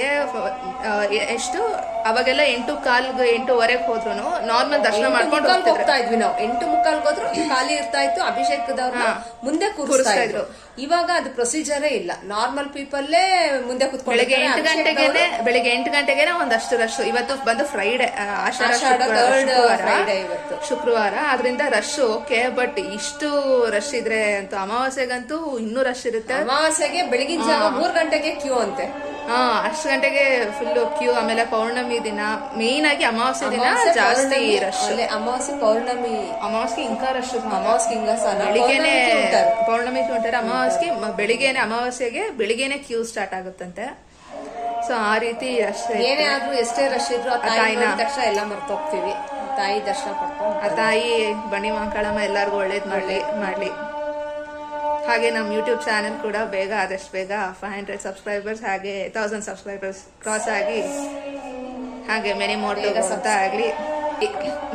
ಎಷ್ಟು ಅವಾಗೆಲ್ಲ 8:15 8:15 ಹೋದ್ರು ನಾರ್ಮಲ್ ದರ್ಶನ ಮಾಡ್ಕೊಂಡು ಹೋಗ್ತಾ ಇದ್ವಿ ನಾವು. 8:15 ಹೋದ್ರು ಖಾಲಿ ಇರ್ತಾ ಇತ್ತು, ಅಭಿಷೇಕದವ್ರನ್ನ ಮುಂದೆ ಕೂರಿಸ್ತಾ ಇದ್ರು. ಇವಾಗ ಅದು ಪ್ರೊಸೀಜರೇ ಇಲ್ಲ, ನಾರ್ಮಲ್ ಪೀಪಲ್ಲೇ ಮುಂದೆ ಕೂತ್ಕೊಂಡು. ಬೆಳಿಗ್ಗೆ 8 ಗಂಟೆಗೆ ಒಂದಷ್ಟು ರಶ್. ಇವತ್ತು ಬಂದು ಫ್ರೈಡೆ, ಶುಕ್ರವಾರ, ಆದ್ರಿಂದ ರಶ್ ಓಕೆ. ಬಟ್ ಇಷ್ಟು ರಶ್ ಇದ್ರೆ ಅಂತೂ ಅಮಾವಾಸ್ಯೆಗಂತೂ ಇನ್ನೂ ರಶ್ ಇರುತ್ತೆ. ಅಮಾವಾಸ್ಯೆಗೆ ಬೆಳಗಿನ ಜಾವ 3 ಗಂಟೆಗೆ ಕ್ಯೂ ಅಂತೆ. ಅಷ್ಟು ಗಂಟೆಗೆ ಫುಲ್ ಕ್ಯೂ. ಆಮೇಲೆ ಪೌರ್ಣಮಿ ದಿನ, ಮೇನ್ ಆಗಿ ಅಮಾವಾಸ್ಯೆ ದಿನ ಜಾಸ್ತಿ ರಶ್. ಅಮಾವಾಸ್ಯೆ ಪೌರ್ಣಮಿ, ಅಮಾವಾಸ್ಯೆ ಇಂಕ ರಶ್. ಅಮಾವಾಸ್ಯೆ ಬೆಳಿಗ್ಗೆನೆ ಪೌರ್ಣಮಿ ಹೊಂಟಾರೆ, ಅಮಾವಾಸ್ಯೆಗೆ ಬೆಳಿಗ್ಗೆನೆ ಕ್ಯೂ ಸ್ಟಾರ್ಟ್ ಆಗುತ್ತಂತೆ. ಸೊ ಆ ರೀತಿ ರಶ್. ಏನೇ ಆದ್ರೂ ಎಷ್ಟೇ ರಶ್ ಇದ್ರು ತಾಯಿನ ತಕ್ಷಣ ಎಲ್ಲ ಮರ್ತೋಗ್ತೀವಿ. ತಾಯಿ ದರ್ಶನ ಪಡ್ಕೊಂಡು ಆ ತಾಯಿ ಬಂಡಿ ಮಹಾಕಾಳಮ್ಮ ಎಲ್ಲಾರ್ಗು ಒಳ್ಳೇದ್ ಮಾಡ್ಲಿ. ಹಾಗೆ ನಮ್ಮ ಯೂಟ್ಯೂಬ್ ಚಾನೆಲ್ ಕೂಡ ಆದಷ್ಟು ಬೇಗ 500 ಸಬ್ಸ್ಕ್ರೈಬರ್ಸ್ ಹಾಗೆ 1000 ಸಬ್ಸ್ಕ್ರೈಬರ್ಸ್ ಕ್ರಾಸ್ ಆಗಿ ಹಾಗೆ ಮೆನಿ ಮೋರ್ ಅಂತ ಆಗ್ಲಿ.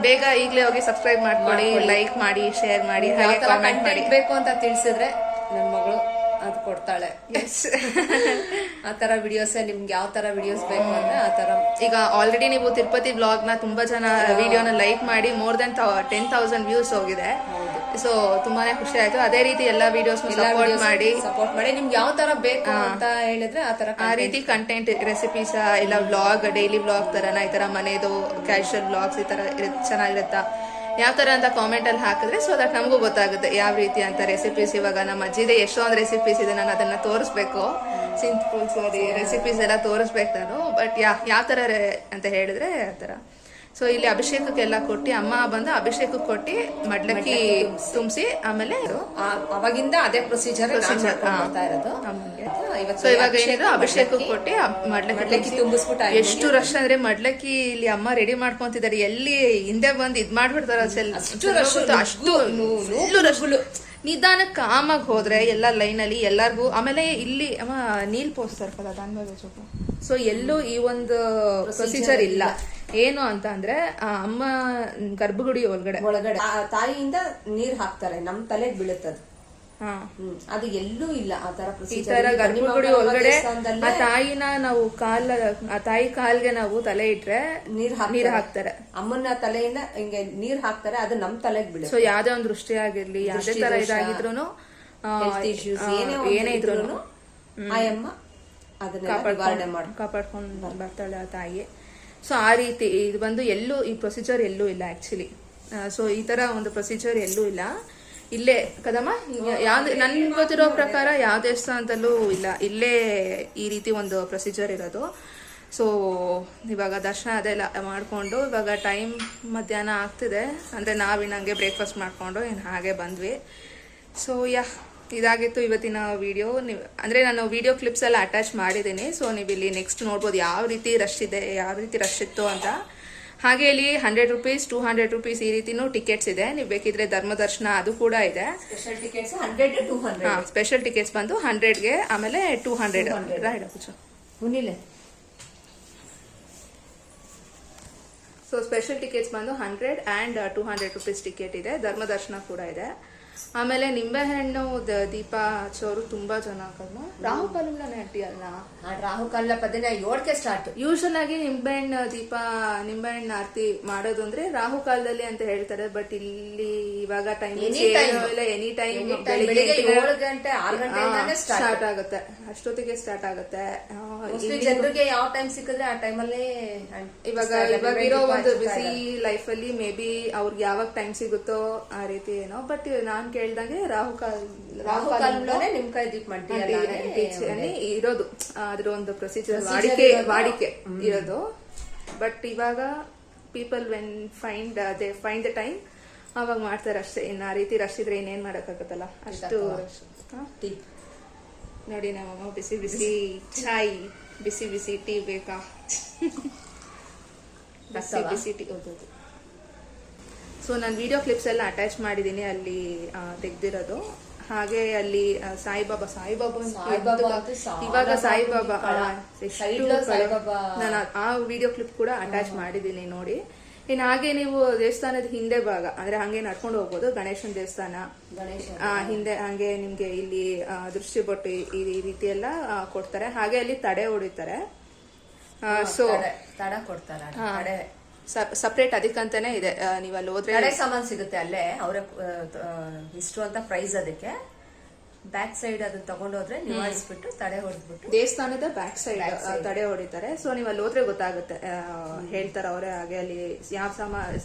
ಬೇಗ ಈಗಲೇ ಹೋಗಿ ಸಬ್ಸ್ಕ್ರೈಬ್ ಮಾಡ್ಕೊಳ್ಳಿ, ಲೈಕ್ ಮಾಡಿ, ಶೇರ್ ಮಾಡಿ, ಹಾಗೆ ಕಾಮೆಂಟ್ ಮಾಡಿ. ಬೇಕು ಅಂತ ತಿಳಿಸಿದ್ರೆ ನನ್ನ ಮಗಳು ಅದು ಕೊಡ್ತಾರೆ. ಬರ್ತಾಳೆ. ಆ ತರ ವಿಡಿಯೋಸ್ ನಿಮ್ಗೆ ಯಾವ ತರ ವಿಡಿಯೋಸ್ ಬೇಕು ಅಂದ್ರೆ ಆ ತರ. ಈಗ ಆಲ್ರೆಡಿ ನೀವು ತಿರುಪತಿ ವ್ಲಾಗ್ ನ ತುಂಬಾ ಜನ ವಿಡಿಯೋನ ಲೈಕ್ ಮಾಡಿ ಮೋರ್ ದೆನ್ 10,000 ವ್ಯೂಸ್ ಹೋಗಿದೆ. ಸೊ ತುಂಬಾನೇ ಖುಷಿ ಆಯ್ತು. ಅದೇ ರೀತಿ ಎಲ್ಲಾ ವಿಡಿಯೋಸ್ ಸಪೋರ್ಟ್ ಮಾಡಿ ನಿಮ್ಗೆ ಯಾವ ತರ ಬೇಕು ಅಂತ ಹೇಳಿದ್ರೆ ಆ ರೀತಿ ಕಂಟೆಂಟ್ ರೆಸಿಪೀಸ್ ಇಲ್ಲ ವ್ಲಾಗ್ ಡೈಲಿ ವ್ಲಾಗ್ ತರನ ಈ ತರ ಮನೆದು ಕ್ಯಾಶುವಲ್ ವ್ಲಾಗ್ಸ್ ಈ ತರ ಚೆನ್ನಾಗಿರುತ್ತಾ ಯಾವ ತರ ಅಂತ ಕಾಮೆಂಟ್ ಅಲ್ಲಿ ಹಾಕಿದ್ರೆ ಸೊ ದಟ್ ನಮಗೂ ಗೊತ್ತಾಗುತ್ತೆ ಯಾವ ರೀತಿ ಅಂತ ರೆಸಿಪೀಸ್. ಇವಾಗ ನಮ್ಮ ಅಜ್ಜಿದೆ ಎಷ್ಟೊಂದು ರೆಸಿಪೀಸ್ ಇದೆ, ನಾನು ಅದನ್ನ ತೋರಿಸ್ಬೇಕು. ಸಿಂಪಲ್ ರೆಸಿಪೀಸ್ ಎಲ್ಲ ತೋರಿಸ್ಬೇಕು ನಾನು. ಬಟ್ ಯಾವ ತರ ಅಂತ ಹೇಳಿದ್ರೆ ಆ ತರ. ಸೊ ಇಲ್ಲಿ ಅಭಿಷೇಕಕ್ಕೆಲ್ಲ ಕೊಟ್ಟು ಅಮ್ಮ ಬಂದು ಅಭಿಷೇಕಕ್ಕೆ ಕೊಟ್ಟು ಮಡ್ಲಕ್ಕಿ ತುಂಬಿಸಿ ಆಮೇಲೆ ಅವಾಗಿಂದ ಅದೇ ಪ್ರೊಸೀಜರ್ ಮಾಡ್ತಾ ಇರೋದು. ಸೊ ಇವಾಗ ಏನಿದ್ರು ಅಭಿಷೇಕಕ್ಕೆ ಕೊಟ್ಟು ಮಡ್ಲಕ್ಕಿ ತುಂಬಿಸ್ಬಿಟ್ಟು ಎಷ್ಟು ರಶ್ ಅಂದ್ರೆ ಮಡ್ಲಕ್ಕಿ ಇಲ್ಲಿ ಅಮ್ಮ ರೆಡಿ ಮಾಡ್ಕೊಂತಿದ್ದಾರೆ. ಎಲ್ಲಿ ಹಿಂದೆ ಬಂದು ಇದ್ ಮಾಡ್ಬಿಡ್ತಾರ ಅಷ್ಟು ನಿಧಾನ ಕಾಮಾಗಿ ಹೋದ್ರೆ ಎಲ್ಲ ಲೈನ್ ಅಲ್ಲಿ ಎಲ್ಲಾರ್ಗು. ಆಮೇಲೆ ಇಲ್ಲಿ ಅಮ್ಮ ನೀಲ್ ಪೋಸ್ತಾರ ಸೊ ಎಲ್ಲೂ ಈ ಒಂದು ಪ್ರೊಸೀಜರ್ ಇಲ್ಲ. ಏನು ಅಂತ ಅಂದ್ರೆ ಅಮ್ಮ ಗರ್ಭಗುಡಿ ಒಳಗಡೆ ತಾಯಿಯಿಂದ ನೀರ್ ಹಾಕ್ತಾರೆ, ನಮ್ ತಲೆಗೆ ಬೀಳುತ್ತದು. ಅದು ಎಲ್ಲೂ ಇಲ್ಲ ಆ ತರ ಈ ತರ ಗರ್ಭಗುಡಿ ಒಳಗಡೆ ಆ ತಾಯಿನ ನಾವು ಆ ತಾಯಿ ಕಾಲ್ಗೆ ನಾವು ತಲೆ ಇಟ್ರೆ ನೀರ್ ಹಾಕ್ತಾರೆ. ಅಮ್ಮನ ತಲೆಯಿಂದ ಹಿಂಗೆ ನೀರ್ ಹಾಕ್ತಾರೆ, ಅದು ನಮ್ ತಲೆಗೆ ಬೀಳುತ್ತೆ. ಸೊ ಯಾವ್ದೇ ಒಂದು ದೃಷ್ಟಿ ಆಗಿರ್ಲಿ ಯಾವ್ದೇ ತರ ಇದಾಗಿದ್ರು ಏನೇ ಇದ್ರು ಆಯಮ್ಮ ಅದನ್ನ ಕಾಪಾಡ್ಕೊಂಡು ಬರ್ತಾಳೆ ಆ ತಾಯಿ. ಸೊ ಆ ರೀತಿ ಇದು ಬಂದು ಎಲ್ಲೂ ಈ ಪ್ರೊಸೀಜರ್ ಎಲ್ಲೂ ಇಲ್ಲ ಆಕ್ಚುಲಿ. ಸೊ ಈ ತರ ಒಂದು ಪ್ರೊಸೀಜರ್ ಎಲ್ಲೂ ಇಲ್ಲ ಇಲ್ಲೇ ಕದಮ್ಮ. ನನ್ಗೆ ಗೊತ್ತಿರೋ ಪ್ರಕಾರ ಯಾವ ದೇವಸ್ಥಾನದಲ್ಲೂ ಇಲ್ಲ, ಇಲ್ಲೇ ಈ ರೀತಿ ಒಂದು ಪ್ರೊಸೀಜರ್ ಇರೋದು. ಸೊ ಇವಾಗ ದರ್ಶನ ಅದೆಲ್ಲ ಮಾಡಿಕೊಂಡು ಇವಾಗ ಟೈಮ್ ಮಧ್ಯಾಹ್ನ ಆಗ್ತಿದೆ. ಅಂದರೆ ನಾವಿನಂಗೆ ಬ್ರೇಕ್ಫಾಸ್ಟ್ ಮಾಡಿಕೊಂಡು ಹಾಗೆ ಬಂದ್ವಿ. ಸೊ ಇದಾಗಿತ್ತು ಇವತ್ತಿನ ವಿಡಿಯೋ. ನೀವು ಅಂದರೆ ನಾನು ವಿಡಿಯೋ ಕ್ಲಿಪ್ಸ್ ಎಲ್ಲ ಅಟ್ಯಾಚ್ ಮಾಡಿದ್ದೀನಿ. ಸೊ ನೀವು ಇಲ್ಲಿ ನೆಕ್ಸ್ಟ್ ನೋಡ್ಬೋದು ಯಾವ ರೀತಿ ರಶ್ ಇದೆ, ಯಾವ ರೀತಿ ರಶ್ ಇತ್ತು ಅಂತ. ಹಾಗೆ ಇಲ್ಲಿ 100 ರೂಪೀಸ್ 200 ರೂಪೀಸ್ ಈ ರೀತಿನೂ ಟಿಕೆಟ್ಸ್ ಇದೆ. ನೀವು ಬೇಕಿದ್ರೆ ಧರ್ಮ ದರ್ಶನ ಅದು ಕೂಡ ಇದೆ. ಸ್ಪೆಷಲ್ ಟಿಕೆಟ್ಸ್ ಬಂದು 100ಗೆ ಆಮೇಲೆ 200 ಸೊ ಸ್ಪೆಷಲ್ ಟಿಕೆಟ್ಸ್ ಬಂದು 100 and 200 ರೂಪೀಸ್ ಟಿಕೆಟ್ ಇದೆ. ಧರ್ಮ ದರ್ಶನ ಕೂಡ ಇದೆ. ಆಮೇಲೆ ನಿಂಬೆಹಣ್ಣು ದೀಪ ಹಚ್ಚೋರು ತುಂಬಾ ಜನ ಹಾಕಲ್ವಾ. ರಾಹುಕಾಲ ನಟಿ ಅಲ್ಲ, ರಾಹುಕಾಲ ಪದಿನ 7ಕ್ಕೆ ಸ್ಟಾರ್ಟ್. ಯೂಶಲ್ ಆಗಿ ನಿಂಬೆಹಣ್ಣು ಆರತಿ ಮಾಡೋದು ಅಂದ್ರೆ ರಾಹುಕಾಲದಲ್ಲಿ ಅಂತ ಹೇಳ್ತಾರೆ. ಬಟ್ ಇಲ್ಲಿ ಇವಾಗ ಟೈಮ್ ಎನಿ ಟೈಮ್ ಬೆಳಿಗ್ಗೆ 7 ಗಂಟೆ 6 ಗಂಟೆ ಸ್ಟಾರ್ಟ್ ಆಗುತ್ತೆ. ಅಷ್ಟೊತ್ತಿಗೆ ಸ್ಟಾರ್ಟ್ ಆಗುತ್ತೆ. ಜನರಿಗೆ ಯಾವ ಟೈಮ್ ಸಿಕ್ಕಿದ್ರೆ ಆ ಟೈಮಲ್ಲೇ ಇವಾಗ ಇರೋ ಒಂದು ಬಿಸಿ ಲೈಫ್ ಅಲ್ಲಿ ಮೇ ಬಿ ಅವ್ರಿಗೆ ಯಾವಾಗ ಟೈಮ್ ಸಿಗುತ್ತೋ ಆ ರೀತಿ ಏನೋ. ಬಟ್ ನಾನ್ ಕೇಳ್ದಂಗೆ ರಾಹುಕಾಲಂలోనే ನಿಮ್ಕಾಯಿ ದೀಪ ಮಂಟಿ ಇರೋದು. ಅದ್ರ ಒಂದು ಪ್ರೊಸೀಜರ್ ವಾಡಿಕೆ ಇರೋದು. ಬಟ್ ಇವಾಗ people when find the time ಅವಾಗ ಮಾಡ್ತಾರೆ ಅಷ್ಟೇ. ಇನ್ನು ಆ ರೀತಿ ರಶ್ ಇದ್ರೆ ಇನ್ನೇನ್ ಮಾಡಕ್ಕಾಗತ್ತಲ್ಲ ಅಷ್ಟು ರಶ್. ನೋಡಿ ನಮ್ಮಮ್ಮ ಬಿಸಿ ಬಿಸಿ ಚಾಯ್ ಬಿಸಿ ಬಿಸಿ ಟೀ ಬೇಕಾ, ಬಿಸಿ ಬಿಸಿ ಟೀ ಓದೋದು. ಸೊ ನಾನು ವಿಡಿಯೋ ಕ್ಲಿಪ್ಸ್ ಎಲ್ಲ ಅಟ್ಯಾಚ್ ಮಾಡಿದ್ದೀನಿ ಅಲ್ಲಿ ತೆಗ್ದಿರೋದು. ಹಾಗೆ ಅಲ್ಲಿ ಸಾಯಿಬಾಬಾ ಇವಾಗ ಸಾಯಿಬಾಬಾ ನಾನು ಆ ವಿಡಿಯೋ ಕ್ಲಿಪ್ ಕೂಡ ಅಟ್ಯಾಚ್ ಮಾಡಿದ್ದೀನಿ ನೋಡಿ. ಇನ್ನು ಹಾಗೆ ನೀವು ದೇವಸ್ಥಾನದ ಹಿಂದೆ ಭಾಗ ಅಂದ್ರೆ ಹಂಗೆ ನಡ್ಕೊಂಡು ಹೋಗ್ಬೋದು. ಗಣೇಶನ ದೇವಸ್ಥಾನ ಹಿಂದೆ ಹಂಗೆ ನಿಮ್ಗೆ ಇಲ್ಲಿ ದೃಷ್ಟಿ ಬೊಟ್ಟು ಈ ರೀತಿ ಎಲ್ಲ ಕೊಡ್ತಾರೆ. ಹಾಗೆ ಅಲ್ಲಿ ತಡೆ ಹೊಡಿತಾರೆ. ಸೊ ತಡ ಕೊಡ್ತಾರೆ, ಸಪ್ರೇಟ್ ಅದಕ್ಕಂತಾನೆ ಇದೆ. ನೀವು ಅಲ್ಲಿ ಹೋದ್ರೆ ತಡೆ ಸಾಮಾನು ಸಿಗುತ್ತೆ ಅಲ್ಲೇ. ಅವರ ಇಷ್ಟು ಅಂತ ಪ್ರೈಸ್ ಅದಕ್ಕೆ. ಬ್ಯಾಕ್ ಸೈಡ್ ಅದನ್ನ ತಗೊಂಡೋದ್ರೆ ನಿವಾರಿಸ್ಬಿಟ್ಟು ತಡೆ ಹೊಡೆದ್ಬಿಟ್ಟು ದೇವಸ್ಥಾನದ ಬ್ಯಾಕ್ ಸೈಡ್ ತಡೆ ಹೊಡಿತಾರೆ. ಸೊ ನೀವು ಅಲ್ಲಿ ಹೋದ್ರೆ ಗೊತ್ತಾಗುತ್ತೆ, ಹೇಳ್ತಾರೆ ಅವರೇ. ಹಾಗೆ ಅಲ್ಲಿ ಯಾವ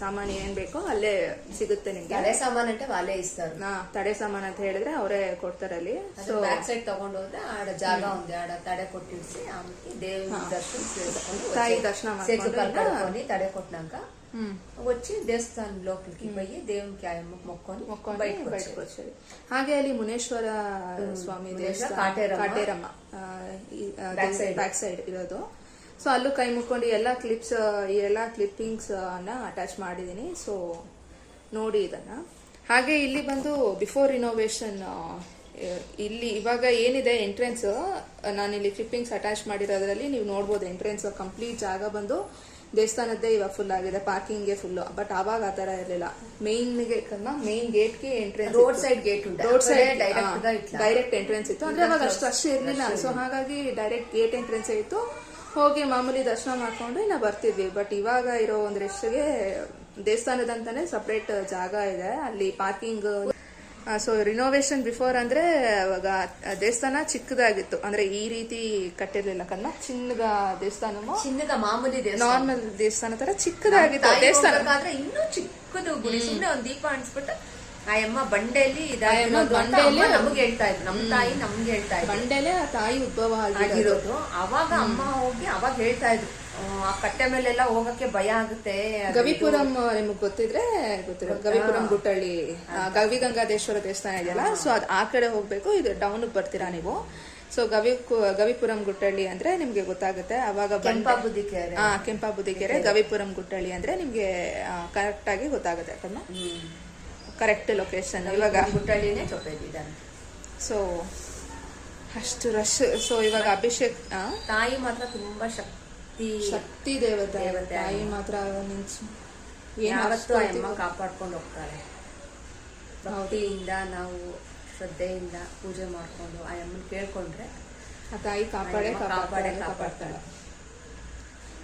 ಸಾಮಾನು ಏನ್ ಬೇಕೋ ಅಲ್ಲೇ ಸಿಗುತ್ತೆ ನಿಮ್ಗೆ. ತಡೆ ಸಾಮಾನು ಅಂದ್ರೆ ವಾಲೆ ಇಸ್ತಾರೆ. ತಡೆ ಸಾಮಾನು ಅಂತ ಹೇಳಿದ್ರೆ ಅವರೇ ಕೊಡ್ತಾರೆ ಅಲ್ಲಿ. ಸೊ ಬ್ಯಾಕ್ ಸೈಡ್ ತಗೊಂಡೋದ್ರೆ ಆಡ ಜಾಗ ಒಂದು ಆಡ ತಡೆ ಕೊಟ್ಟಿಸಿ ಆಮೇಲೆ ದೇವ್ರ ದರ್ಶನ ತಾಯಿ ದರ್ಶನ ಮಾಡ್ಕೊಂಡು ತಡೆ ಕೊಟ್ಟಾಗ వచ్చి దేవస్థానం లోపలికి పోయి దేవునికి మొక్కొని బయటకు వచ్చేది. ಹಾಗೆ ಅಲ್ಲಿ ಮುನೇಶ್ವರ ಸ್ವಾಮಿ ದೇವಸ್ಥಾನ ಕಾಟೇರಮ್ಮ ಬ್ಯಾಕ್ ಸೈಡ್ ಇರೋದು. ಸೊ ಅಲ್ಲೂ ಕೈ ಮುಕ್ಕೊಂಡು ಎಲ್ಲ ಕ್ಲಿಪ್ಪಿಂಗ್ಸ್ ಅನ್ನ ಅಟ್ಯಾಚ್ ಮಾಡಿದೀನಿ. ಸೊ ನೋಡಿ ಇದನ್ನ. ಹಾಗೆ ಇಲ್ಲಿ ಬಂದು ಬಿಫೋರ್ ರಿನೋವೇಷನ್ ಇಲ್ಲಿ ಇವಾಗ ಏನಿದೆ ಎಂಟ್ರೆನ್ಸ್, ನಾನು ಇಲ್ಲಿ ಕ್ಲಿಪ್ಪಿಂಗ್ಸ್ ಅಟ್ಯಾಚ್ ಮಾಡಿರೋದ್ರಲ್ಲಿ ನೀವು ನೋಡ್ಬೋದು. ಎಂಟ್ರೆನ್ಸ್ ಕಂಪ್ಲೀಟ್ ಜಾಗ ಬಂದು ದೇವಸ್ಥಾನದ್ದೇ ಇವಾಗ ಫುಲ್ ಆಗಿದೆ, ಪಾರ್ಕಿಂಗ್ಗೆ ಫುಲ್ಲು. ಬಟ್ ಅವಾಗ ಆ ತರ ಇರಲಿಲ್ಲ. ಮೇನ್ಗೆ ಮೇನ್ ಗೇಟ್ಗೆ ಎಂಟ್ರೆನ್ಸ್, ರೋಡ್ ಸೈಡ್ ಗೇಟ್ ಉಂಟು, ರೋಡ್ ಸೈಡ್ ಡೈರೆಕ್ಟ್ ಎಂಟ್ರೆನ್ಸ್ ಇತ್ತು. ಅಂದ್ರೆ ಅವಾಗ ಅಷ್ಟು ಇರ್ಲಿಲ್ಲ. ಸೊ ಹಾಗಾಗಿ ಡೈರೆಕ್ಟ್ ಗೇಟ್ ಎಂಟ್ರೆನ್ಸ್ ಇತ್ತು, ಹೋಗಿ ಮಾಮೂಲಿ ದರ್ಶನ ಮಾಡ್ಕೊಂಡು ಇನ್ನ ಬರ್ತಿದ್ವಿ. ಬಟ್ ಇವಾಗ ಇರೋ ಒಂದು ರೆಸ್ಟ್ಗೆ ದೇವಸ್ಥಾನದಂತಾನೆ ಸಪ್ರೇಟ್ ಜಾಗ ಇದೆ, ಅಲ್ಲಿ ಪಾರ್ಕಿಂಗ್. ಸೊ ರಿನೋವೇಷನ್ ಬಿಫೋರ್ ಅಂದ್ರೆ ಅವಾಗ ದೇವಸ್ಥಾನ ಚಿಕ್ಕದಾಗಿತ್ತು, ಅಂದ್ರೆ ಈ ರೀತಿ ಕಟ್ಟಿರ್ಲಿಲ್ಲ ಕನ್ನ. ಚಿನ್ನದ ದೇವಸ್ಥಾನ, ಚಿನ್ನದ ಮಾಮೂಲಿ ನಾರ್ಮಲ್ ದೇವಸ್ಥಾನ ತರ ಚಿಕ್ಕದಾಗಿತ್ತು ದೇವಸ್ಥಾನ. ಇನ್ನೂ ಚಿಕ್ಕದು ಗುಡಿ, ಸುಮ್ಮನೆ ಒಂದ್ ದೀಪ ಅನ್ಸ್ಬಿಟ್ಟು ಆ ಅಮ್ಮ ಬಂಡೆಯಲ್ಲಿ ನಮ್ಗೆ ಹೇಳ್ತಾ ಇದ್ರು, ನಮ್ ತಾಯಿ ನಮ್ಗೆ ಹೇಳ್ತಾ ಇದ್ರು, ಬಂಡೆಲೆ ಆ ತಾಯಿ ಉದ್ಭವ ಆಗಿರೋದು. ಅವಾಗ ಅಮ್ಮ ಹೋಗಿ ಅವಾಗ ಹೇಳ್ತಾ ಇದ್ರು, ಆ ಕಟ್ಟೆ ಮೇಲೆಲ್ಲ ಹೋಗಕ್ಕೆ ಭಯ ಆಗುತ್ತೆ. ಗವಿಪುರಂ ನಿಮಗ್ ಗೊತ್ತಿದ್ರೆ ಗೊತ್ತಿರೋ, ಗವಿಪುರಂ ಗುಟ್ಟಳ್ಳಿ ಗವಿಗಂಗಾದೇಶ್ವರ ದೇವಸ್ಥಾನ ಇದೆಯಲ್ಲ, ಸೊ ಅದ್ ಆ ಕಡೆ ಹೋಗ್ಬೇಕು. ಇದು ಡೌನ್ ಬರ್ತೀರಾ ನೀವು. ಸೊ ಗವಿಪುರಂ ಗುಟ್ಟಳ್ಳಿ ಅಂದ್ರೆ ನಿಮ್ಗೆ ಗೊತ್ತಾಗುತ್ತೆ. ಅವಾಗ ಕೆಂಪಾಬುದ್ದಿಕೆರೆ ಗವಿಪುರಂ ಗುಟ್ಟಳ್ಳಿ ಅಂದ್ರೆ ನಿಮ್ಗೆ ಕರೆಕ್ಟ್ ಆಗಿ ಗೊತ್ತಾಗುತ್ತೆ ಕಮ್ಮ, ಕರೆಕ್ಟ್ ಲೊಕೇಶನ್. ಇವಾಗ ಗುಟ್ಟಳ್ಳಿನೇ ಚೊಪ್ಪಿದ್ದಾನೆ. ಸೊ ಅಷ್ಟು ರಶ್. ಸೊ ಇವಾಗ ಅಭಿಷೇಕ್ ತಾಯಿ ಮಾತ್ರ ತುಂಬಾ ಶಕ್ತಿ ದೇವತೆ. ತಾಯಿ ಮಾತ್ರ ಯಾವತ್ತೂ ಅಮ್ಮ ಕಾಪಾಡ್ಕೊಂಡು ಹೋಗ್ತಾರೆ. ಭಕ್ತಿಯಿಂದ ನಾವು ಶ್ರದ್ಧೆಯಿಂದ ಪೂಜೆ ಮಾಡ್ಕೊಂಡು ಆ ಅಮ್ಮನ್ ಕೇಳ್ಕೊಂಡ್ರೆ ಆ ತಾಯಿ ಕಾಪಾಡ್ತಾಳೆ.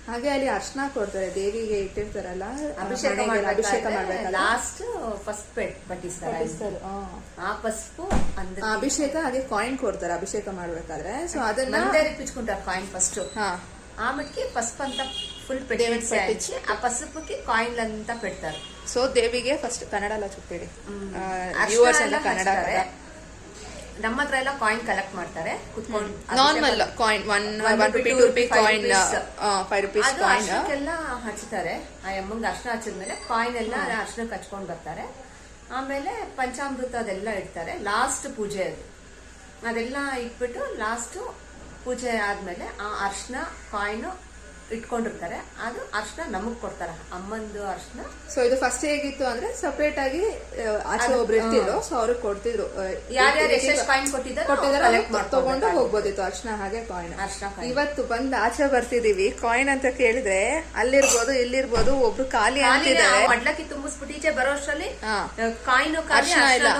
ಹಾಗೆ ಅಲ್ಲಿ ಅರ್ಶನ ಕೊಡ್ತಾರೆ, ದೇವಿಗೆ ಇಟ್ಟಿರ್ತಾರಲ್ಲ, ಅಭಿಷೇಕ ಮಾಡ್ಬೇಕು. ಲಾಸ್ಟ್ ಫಸ್ಟ್ ಬಟ್ಟಿಸ್ತಾರೆ ಆ ಪಸ್ಪು ಅಭಿಷೇಕ. ಹಾಗೆ ಕಾಯಿನ್ ಕೊಡ್ತಾರೆ ಅಭಿಷೇಕ ಮಾಡ್ಬೇಕಾದ್ರೆ. ಸೊ ಅದನ್ನ ಪಿಚ್ಕೊಂತಾರೆ ಕಾಯಿನ್ ಫಸ್ಟ್, ಆಮೇಲೆ ಪಸ್ಪ್ ಅಂತ ಫುಲ್ ಪೆಟ್ಟಿಸಿ ಆ ಪಸ್ಪಕ್ಕೆ ಕಾಯಿನ್ ಅಂತ ಪೆಡ್ತಾರೆ. ಸೊ ದೇವಿಗೆ ಫಸ್ಟ್ ಕನ್ನಡ ಎಲ್ಲ ಚುಪ್ಪಿಡಿ, ಕನ್ನಡ. ನಮ್ಮ ಹತ್ರ ಎಲ್ಲ ಕಾಯಿನ್ ಕಲೆಕ್ಟ್ ಮಾಡ್ತಾರೆ ಕುತ್ಕೊಂಡು, normal coin 1 rupee 2 rupee coin, 5 rupees coin ಎಲ್ಲ ಹಚ್ತಾರೆ. ಆ ಅಮ್ಮಂಗೆ ಅರ್ಶನ ಹಚ್ಚಿದ್ಮೇಲೆ ಕಾಯಿನ್ ಎಲ್ಲ ಅರ್ಶನಕ್ಕೆ ಹಚ್ಕೊಂಡ್ ಬರ್ತಾರೆ. ಆಮೇಲೆ ಪಂಚಾಮೃತ ಅದೆಲ್ಲ ಇಡ್ತಾರೆ. ಲಾಸ್ಟ್ ಪೂಜೆ ಅದೆಲ್ಲ ಇಟ್ಬಿಟ್ಟು ಲಾಸ್ಟ್ ಪೂಜೆ ಆದ್ಮೇಲೆ ಆ ಅರ್ಶನ ಕಾಯಿನ್ ಇಟ್ಕೊಂಡಿರ್ತಾರೆ. ಅದು ಅರ್ಶನ ನಮಗ್ ಕೊಡ್ತಾರ, ಅಮ್ಮಂದು ಅರ್ಶನ. ಸೊ ಇದು ಫಸ್ಟ್ ಹೇಗಿತ್ತು ಅಂದ್ರೆ ಸಪರೇಟ್ ಆಗಿ ಆಚೆ ಒಬ್ರು ಇರ್ತಿದ್ರು, ಸೊ ಅವ್ರಿಗೆ ಕೊಡ್ತಿದ್ರು. ಯಾರ್ಯಾರು ಎಷ್ಟು ಕಾಯಿನ್ ಕೊಟ್ಟಿದ್ದಾರೆ ತಗೊಂಡು ಹೋಗ್ಬೋದಿತ್ತು ಅರ್ಶನ. ಹಾಗೆ ಕಾಯಿನ್ ಇವತ್ತು ಬಂದ್ ಆಚೆ ಬರ್ತಿದೀವಿ, ಕಾಯಿನ್ ಅಂತ ಕೇಳಿದ್ರೆ ಅಲ್ಲಿರ್ಬೋದು ಇಲ್ಲಿರ್ಬೋದು ಒಬ್ರು ಖಾಲಿ ಅಂತಿದ್ದಾರೆ. ಮಡ್ಲಕ್ಕಿ ತುಂಬಿಸ್ಬಿಟ್ಟು ಈಚೆ ಬರೋಷ್ಟ್ರಲ್ಲಿ ಕಾಯಿನ್ ಅರ್ಶನ ಇಲ್ಲ,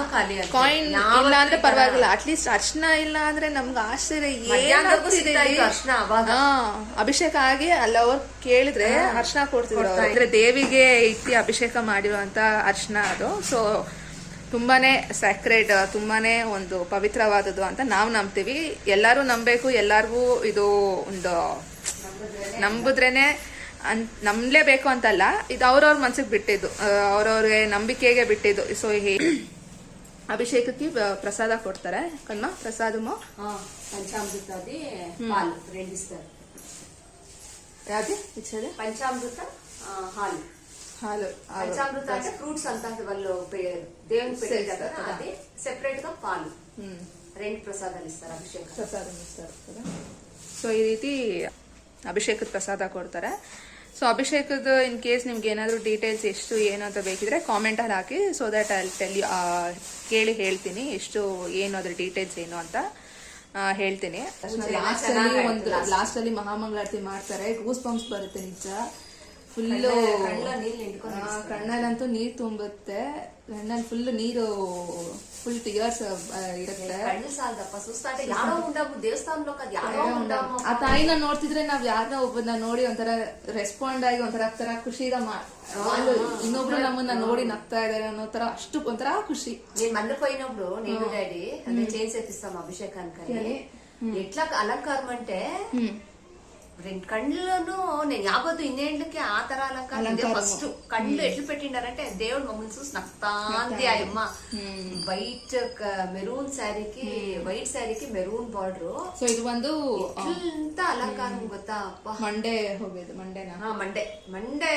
ಕಾಯಿನ್ ಇಲ್ಲ ಅಂದ್ರೆ ಪರವಾಗಿಲ್ಲ, ಅಟ್ಲೀಸ್ಟ್ ಅರ್ಶನ ಇಲ್ಲ ಅಂದ್ರೆ ನಮ್ಗೆ ಆಶ್ಚರ್ಯ ಅರ್ಶನ. ಅವಾಗ ಅಭಿಷೇಕ ಆಗಿ ಅಲ್ಲವ್ರು ಕೇಳಿದ್ರೆ ಅರ್ಶನ ಕೊಡ್ತಿದ್ರು. ಅಂದ್ರೆ ದೇವಿಗೆ ಇಟ್ಟಿ ಅಭಿಷೇಕ ಮಾಡಿರುವಂತ ಅರ್ಶನ ಅದು. ಸೊ ತುಂಬಾನೇ ಸ್ಯಾಕ್ರೆಡ್, ತುಂಬಾನೇ ಒಂದು ಪವಿತ್ರವಾದದ್ದು ಅಂತ ನಾವು ನಂಬ್ತೀವಿ. ಎಲ್ಲಾರು ನಂಬೇಕು, ಎಲ್ಲಾರ್ಗೂ ಇದು ಒಂದು ನಂಬಿದ್ರೇನೆ ನಂಬಲೇಬೇಕು ಅಂತಲ್ಲ, ಇದು ಅವ್ರವ್ರ ಮನ್ಸಿಗೆ ಬಿಟ್ಟಿದ್ದು, ಅವ್ರವ್ರಿಗೆ ನಂಬಿಕೆಗೆ ಬಿಟ್ಟಿದ್ದು. ಸೊ ಅಭಿಷೇಕಕ್ಕೆ ಪ್ರಸಾದ ಕೊಡ್ತಾರೆ ಕಣ್ಮ. ಪ್ರಸಾದಮು ಪಂಚಾಮೃತದಿ ಹಾಲು ರೆಂಡಿಸ್ತಾರೆ. ಯಾವ್ದು ಪಂಚಾಮೃತ ಹಾಲು. ಪಂಚಾಮೃತ ಅಂದ್ರೆ ಫ್ರೂಟ್ಸ್ ಅಂತ ದೇವನ್ ಅದೇ ಸೆಪರೇಟ್ గా ಪಾಲು రెండు ಪ್ರಸಾದ ಇಸ್ತಾರೆ, ಅಭಿಷೇಕ ಪ್ರಸಾದ ಇಸ್ತಾರೆ. ಸೊ ಈ ರೀತಿ ಅಭಿಷೇಕದ ಪ್ರಸಾದ ಕೊಡ್ತಾರೆ. ಸೊ ಅಭಿಷೇಕದ ಇನ್ ಕೇಸ್ ನಿಮ್ಗೆ ಏನಾದ್ರು ಡೀಟೇಲ್ಸ್ ಎಷ್ಟು ಏನು ಅಂತ ಬೇಕಿದ್ರೆ ಕಾಮೆಂಟ್ ಅಲ್ಲಿ ಹಾಕಿ. So that I tell you, ಕೇಳಿ ಹೇಳ್ತೀನಿ ಎಷ್ಟು ಏನು ಅದ್ರ ಡೀಟೇಲ್ಸ್ ಏನು ಅಂತ ಹೇಳ್ತೀನಿ. ಲಾಸ್ಟ್ ಅಲ್ಲಿ ಮಹಾಮಂಗಳಾರತಿ ಮಾಡ್ತಾರೆ, ಗೂಸ್ ಬಂಪ್ಸ್ ಬರುತ್ತೆ ನಿಜ. ಫುಲ್ಲು ಕಣ್ಣಲ್ಲಂತೂ ನೀರ್ ತುಂಬುತ್ತೆ, ಕಣ್ಣಲ್ಲಿ ಫುಲ್ ನೀರು, ಫುಲ್ ಟಿಯರ್ಸ್ ಇರುತ್ತೆ. ಆ ತಾಯಿನ ನೋಡ್ತಿದ್ರೆ ನಾವ್ ಯಾರನ್ನ ಒಬ್ಬನ ನೋಡಿ ಒಂಥರ ರೆಸ್ಪಾಂಡ್ ಆಗಿ ಒಂಥರ ಖುಷಿಗ ಇನ್ನೊಬ್ರು ನಮ್ಮನ್ನ ನೋಡಿ ನಗ್ತಾ ಇದಾರೆ ಅನ್ನೋ ತರ, ಅಷ್ಟು ಒಂಥರ ಖುಷಿ. నేను మళ్ళీపోయినప్పుడు నేను డాడీ అంటే చేంజ్ చేపిస్తాం అభిషేకానికి. ఎట్లా అలంకారం అంటే రెండు కళ్ళను నేను యాభై ఇన్నేళ్ళకి ఆ తర అలంకారం. ఫస్ట్ కళ్ళు ఎట్లు పెట్టిండారంటే దేవుడు మమ్మల్ని చూసి నక్తాంది ఆ అమ్మ. వైట్ మెరూన్ శారీకి వైట్ శారీకి మెరూన్ ಬಾರ್ಡರ್. ಸೊ ಇದು ಒಂದು ಎಂತ ಅಲಂಕಾರ ಗೊತ್ತಾ ಅಪ್ಪ. ಮಂಡೇ ಹೋಗಿದ್ದು, ಮಂಡೇನಾ ಮಂಡೇ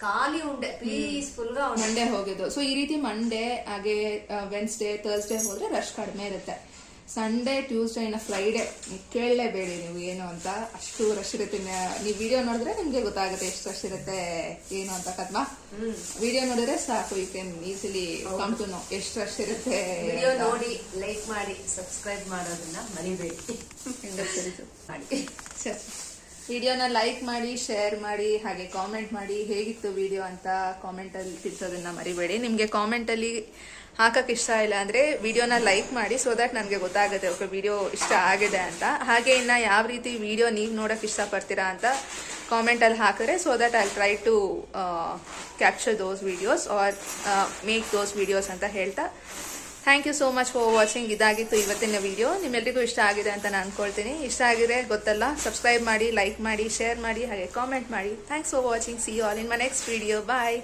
ಖಾಲಿ ಉಂಡೆ, ಪೀಸ್ಫುಲ್ గా ಮಂಡೇ ಹೋಗಿದ್ದು. ಸೊ ಈ ರೀತಿ ಮಂಡೇ ಹಾಗೆ ವೆನ್ಸ್ಡೇ ಥರ್ಸ್ಡೇ ಹೋದ್ರೆ ರಶ್ ಕಡಿಮೆ ಇರುತ್ತೆ. ಸಂಡೇ ಟ್ಯೂಸ್ಡೇ ಇನ್ನ ಫ್ರೈಡೇ ಕೇಳಲೇಬೇಡಿ ನೀವು ಏನು ಅಂತ, ಅಷ್ಟು ರಶ್ ಇರುತ್ತೆ. ನೀವು ವಿಡಿಯೋ ನೋಡಿದ್ರೆ ನಿಮ್ಗೆ ಗೊತ್ತಾಗುತ್ತೆ ಎಷ್ಟು ರಶ್ ಇರುತ್ತೆ ಏನು ಅಂತ ಕದ್ಮಾ. ವಿಡಿಯೋ ನೋಡಿದ್ರೆ ಸಾಕು, you can easily come to know ಎಷ್ಟು ರಶ್ ಇರುತ್ತೆ. ವಿಡಿಯೋ ನೋಡಿ ಲೈಕ್ ಮಾಡಿ ಸಬ್ಸ್ಕ್ರೈಬ್ ಮಾಡೋದನ್ನ ಮರಿಬೇಡಿ. ಮಾಡಿ ವಿಡಿಯೋನ ಲೈಕ್ ಮಾಡಿ, ಶೇರ್ ಮಾಡಿ, ಹಾಗೆ ಕಾಮೆಂಟ್ ಮಾಡಿ ಹೇಗಿತ್ತು ವಿಡಿಯೋ ಅಂತ ಕಾಮೆಂಟಲ್ಲಿ ತಿಳಿಸೋದನ್ನ ಮರಿಬೇಡಿ. ನಿಮಗೆ ಕಾಮೆಂಟಲ್ಲಿ ಹಾಕಕ್ಕೆ ಇಷ್ಟ ಇಲ್ಲ ಅಂದರೆ ವಿಡಿಯೋನ ಲೈಕ್ ಮಾಡಿ, ಸೊ ದಟ್ ನನಗೆ ಗೊತ್ತಾಗುತ್ತೆ ಓಕೆ ವಿಡಿಯೋ ಇಷ್ಟ ಆಗಿದೆ ಅಂತ. ಹಾಗೆ ಇನ್ನು ಯಾವ ರೀತಿ ವಿಡಿಯೋ ನೀವು ನೋಡೋಕ್ಕೆ ಇಷ್ಟಪಡ್ತೀರಾ ಅಂತ ಕಾಮೆಂಟಲ್ಲಿ ಹಾಕಿದ್ರೆ, so that I try to capture those videos or make those videos ಅಂತ ಹೇಳ್ತಾ thank you so much for watching. ಇದಾಗಿತ್ತು ಇವತ್ತಿನ ವಿಡಿಯೋ. ನಿಮ್ಮೆಲ್ಲರಿಗೂ ಇಷ್ಟ ಆಗಿದೆ ಅಂತ ನಾನು ಅನ್ಕೊಳ್ತೀನಿ. ಇಷ್ಟ ಆಗಿದೆ ಗೊತ್ತಲ್ಲ, ಸಬ್ಸ್ಕ್ರೈಬ್ ಮಾಡಿ, ಲೈಕ್ ಮಾಡಿ, ಶೇರ್ ಮಾಡಿ, ಹಾಗೆ ಕಾಮೆಂಟ್ ಮಾಡಿ. Thanks for watching. See you all in my next video. Bye.